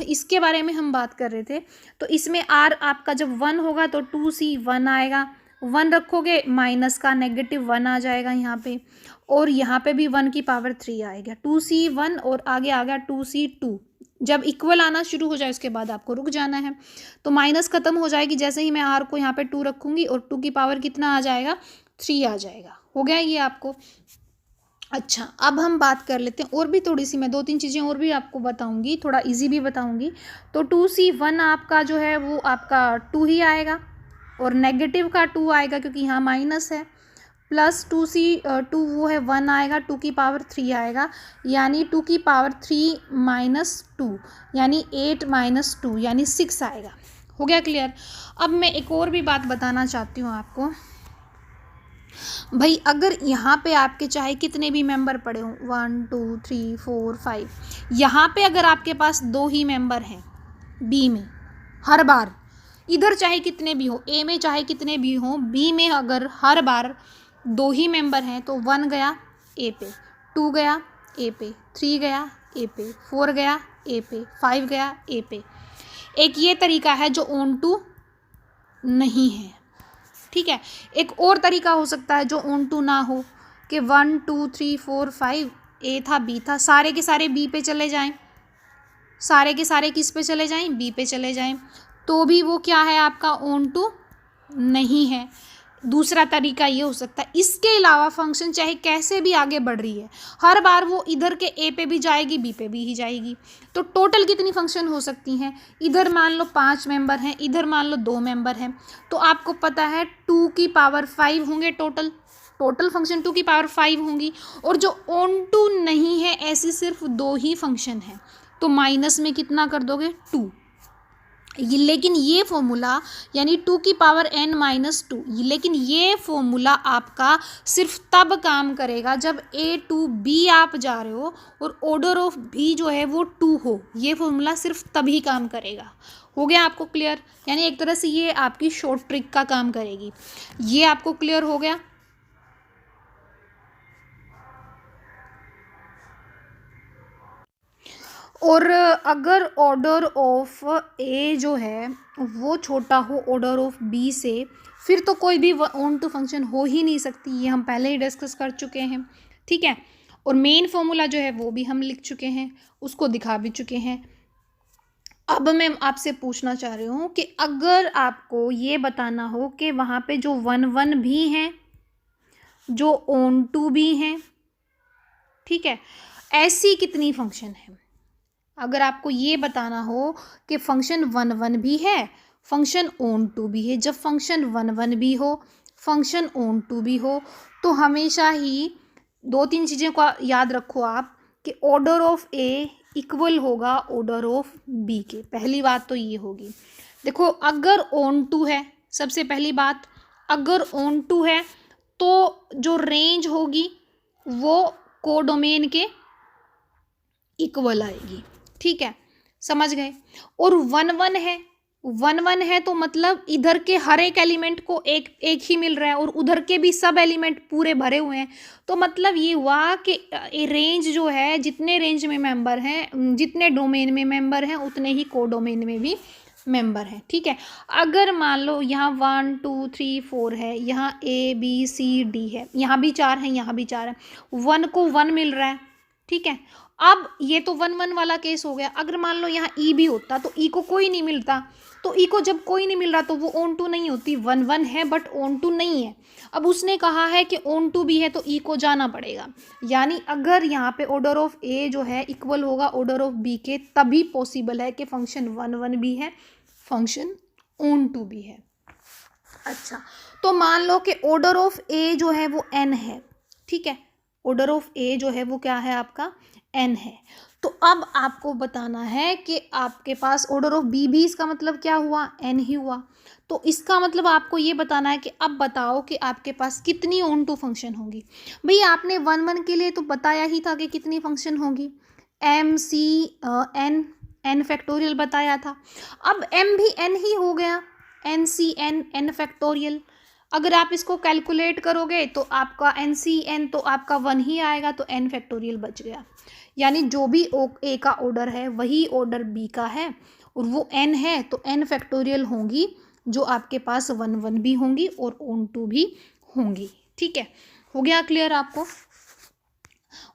इसके बारे में हम बात कर रहे थे, तो इसमें R आपका जब 1 होगा तो 2C1 आएगा, 1 रखोगे माइनस का -1 आ जाएगा यहाँ पे, और यहाँ पे भी 1 की पावर 3 आएगा, 2C1 और आगे आ गया 2C2। जब इक्वल आना शुरू हो जाए उसके बाद आपको रुक जाना है, तो माइनस खत्म हो जाएगी जैसे ही मैं R को यहाँ पे 2 रखूँगी, और 2 की पावर कितना आ जाएगा, 3 आ जाएगा। हो गया ये आपको। अच्छा, अब हम बात कर लेते हैं और भी थोड़ी सी, मैं 2-3 चीज़ें और भी आपको बताऊंगी, थोड़ा इजी भी बताऊंगी। तो 2C1 आपका जो है वो आपका 2 ही आएगा, और नेगेटिव का 2 आएगा क्योंकि यहाँ माइनस है, प्लस 2C2 वो है 1 आएगा, 2 की पावर 3 आएगा, यानी 2 की पावर 3 माइनस 2 यानी 8 माइनस 2 यानी 6 आएगा। हो गया क्लियर। अब मैं एक और भी बात बताना चाहती हूँ आपको, भाई अगर यहाँ पे आपके चाहे कितने भी मेंबर पड़े हों 1 2 3 4 5, यहाँ पे अगर आपके पास 2 ही मेंबर हैं बी में, हर बार इधर चाहे कितने भी हो, ए में चाहे कितने भी हों, बी में अगर हर बार 2 ही मेंबर हैं तो 1 गया ए पे, 2 गया ए पे, 3 गया ए पे, 4 गया ए पे, 5 गया ए पे। एक ये तरीका है जो ऑन टू नहीं है, ठीक है। एक और तरीका हो सकता है जो ऑन टू ना हो कि 1 2 3 4 5 ए था बी था, सारे के सारे बी पे चले जाएं, सारे के सारे किस पे चले जाएं, बी पे चले जाएं, तो भी वो क्या है आपका ऑन टू नहीं है। दूसरा तरीका ये हो सकता है। इसके अलावा फंक्शन चाहे कैसे भी आगे बढ़ रही है, हर बार वो इधर के ए पे भी जाएगी बी पे भी ही जाएगी। तो टोटल कितनी फंक्शन हो सकती हैं, इधर मान लो 5 मेंबर हैं, इधर मान लो 2 मेंबर हैं, तो आपको पता है 2 की पावर 5 होंगे टोटल फंक्शन 2 की पावर 5 होंगी। और जो ऑन टू नहीं है ऐसी सिर्फ 2 ही फंक्शन है, तो माइनस में कितना कर दोगे 2। लेकिन ये फॉर्मूला यानी 2 की पावर n माइनस 2, लेकिन ये फॉर्मूला आपका सिर्फ तब काम करेगा जब a टू b आप जा रहे हो और ऑर्डर ऑफ b जो है वो 2 हो। ये फॉर्मूला सिर्फ तभी काम करेगा। हो गया आपको क्लियर? यानी एक तरह से ये आपकी शॉर्ट ट्रिक का काम करेगी। ये आपको क्लियर हो गया? और अगर ऑर्डर ऑफ ए जो है वो छोटा हो ऑर्डर ऑफ बी से, फिर तो कोई भी ऑन टू फंक्शन हो ही नहीं सकती। ये हम पहले ही डिस्कस कर चुके हैं, ठीक है। और मेन फॉर्मूला जो है वो भी हम लिख चुके हैं, उसको दिखा भी चुके हैं। अब मैं आपसे पूछना चाह रही हूँ कि अगर आपको ये बताना हो कि वहाँ पे जो 1 1 भी हैं, जो ऑन टू भी हैं, ठीक है, ऐसी कितनी फंक्शन है। अगर आपको ये बताना हो कि फंक्शन 1 1 भी है, फंक्शन ऑन टू भी है, जब फंक्शन 1 1 भी हो, फंक्शन ऑन टू भी हो, तो हमेशा ही 2-3 चीज़ें को याद रखो आप कि ऑर्डर ऑफ ए इक्वल होगा ऑर्डर ऑफ बी के। पहली बात तो ये होगी। देखो अगर ऑन टू है, सबसे पहली बात, अगर ऑन टू है तो जो रेंज होगी वो कोडोमेन के इक्वल आएगी, ठीक है, समझ गए। और 1 1 है, 1 1 है तो मतलब इधर के हर एक एलिमेंट को एक एक ही मिल रहा है और उधर के भी सब एलिमेंट पूरे भरे हुए हैं। तो मतलब ये हुआ कि रेंज जो है, जितने रेंज में मेंबर हैं, जितने डोमेन में मेंबर हैं, उतने ही कोडोमेन में भी मेंबर हैं, ठीक है। अगर मान लो यहाँ 1 2 3 4 है, यहाँ A B C D है, यहाँ भी 4 है, यहाँ भी 4 है, 1 को 1 मिल रहा है, ठीक है। अब ये तो 1 1 वाला केस हो गया। अगर मान लो यहाँ ई भी होता तो ई को कोई नहीं मिलता, तो ई को जब कोई नहीं मिल रहा तो वो ऑन टू नहीं होती। 1 1 है बट ऑन टू नहीं है। अब उसने कहा है कि ऑन टू भी है तो ई को जाना पड़ेगा। यानी अगर यहाँ पे ऑर्डर ऑफ ए जो है इक्वल होगा ऑर्डर ऑफ बी के, तभी पॉसिबल है कि फंक्शन 1 1 भी है, फंक्शन ऑन टू भी है। अच्छा, तो मान लो कि ऑर्डर ऑफ ए जो है वो n है, ठीक है, ऑर्डर ऑफ ए जो है वो क्या है आपका n है। तो अब आपको बताना है कि आपके पास ऑर्डर ऑफ बी भी, इसका मतलब क्या हुआ, n ही हुआ। तो इसका मतलब आपको ये बताना है कि अब बताओ कि आपके पास कितनी ऑन टू फंक्शन होंगी। भई आपने 1 1 के लिए तो बताया ही था कि कितनी फंक्शन होगी, m c n फैक्टोरियल बताया था। अब m भी n ही हो गया, n c n फैक्टोरियल। अगर आप इसको कैलकुलेट करोगे तो आपका एन सी एन तो आपका 1 ही आएगा, तो n फैक्टोरियल बच गया। यानी जो भी ए का ऑर्डर है वही ऑर्डर बी का है और वो n है, तो n फैक्टोरियल होंगी जो आपके पास 1 1 भी होंगी और ऑन टू भी होंगी, ठीक है। हो गया क्लियर आपको?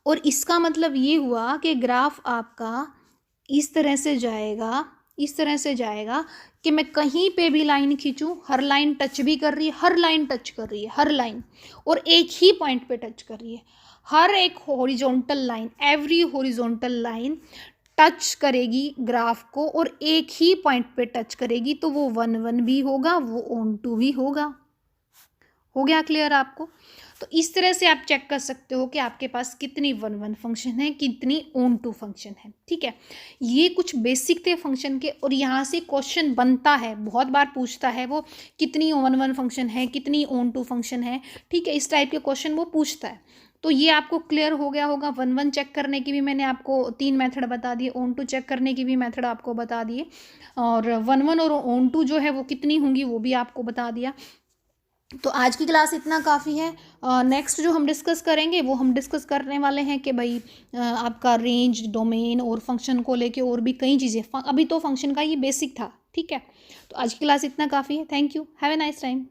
और इसका मतलब ये हुआ कि ग्राफ आपका इस तरह से जाएगा, इस तरह से जाएगा कि मैं कहीं पे भी लाइन खींचूं, हर लाइन टच भी कर रही है, हर लाइन टच कर रही है, हर लाइन, और एक ही पॉइंट पे टच कर रही है। हर एक horizontal line, every horizontal line touch करेगी ग्राफ को और एक ही पॉइंट पे टच करेगी, तो वो 1 1 भी होगा, वो ऑन टू भी होगा। हो गया क्लियर आपको? तो इस तरह से आप चेक कर सकते हो कि आपके पास कितनी वन वन फंक्शन है, कितनी ओन टू फंक्शन है। ठीक है, ये कुछ बेसिक थे फंक्शन के, और यहाँ से क्वेश्चन बनता है, बहुत बार पूछता है वो, कितनी वन वन फंक्शन है, कितनी ओन टू फंक्शन है। ठीक है, इस टाइप के क्वेश्चन वो पूछता है। तो ये आपको क्लियर हो गया होगा। वन वन चेक करने की भी मैंने आपको 3 मेथड बता दिए, ओन टू चेक करने की भी मेथड आपको बता दिए, और वन वन और ओन टू जो है वो कितनी होंगी वो भी आपको बता दिया। तो आज की क्लास इतना काफ़ी है। नेक्स्ट जो हम डिस्कस करेंगे वो हम डिस्कस करने वाले हैं कि भाई आपका रेंज, डोमेन और फंक्शन को लेके और भी कई चीज़ें, अभी तो फंक्शन का ये बेसिक था। ठीक है, तो आज की क्लास इतना काफ़ी है। Thank you, have a nice time.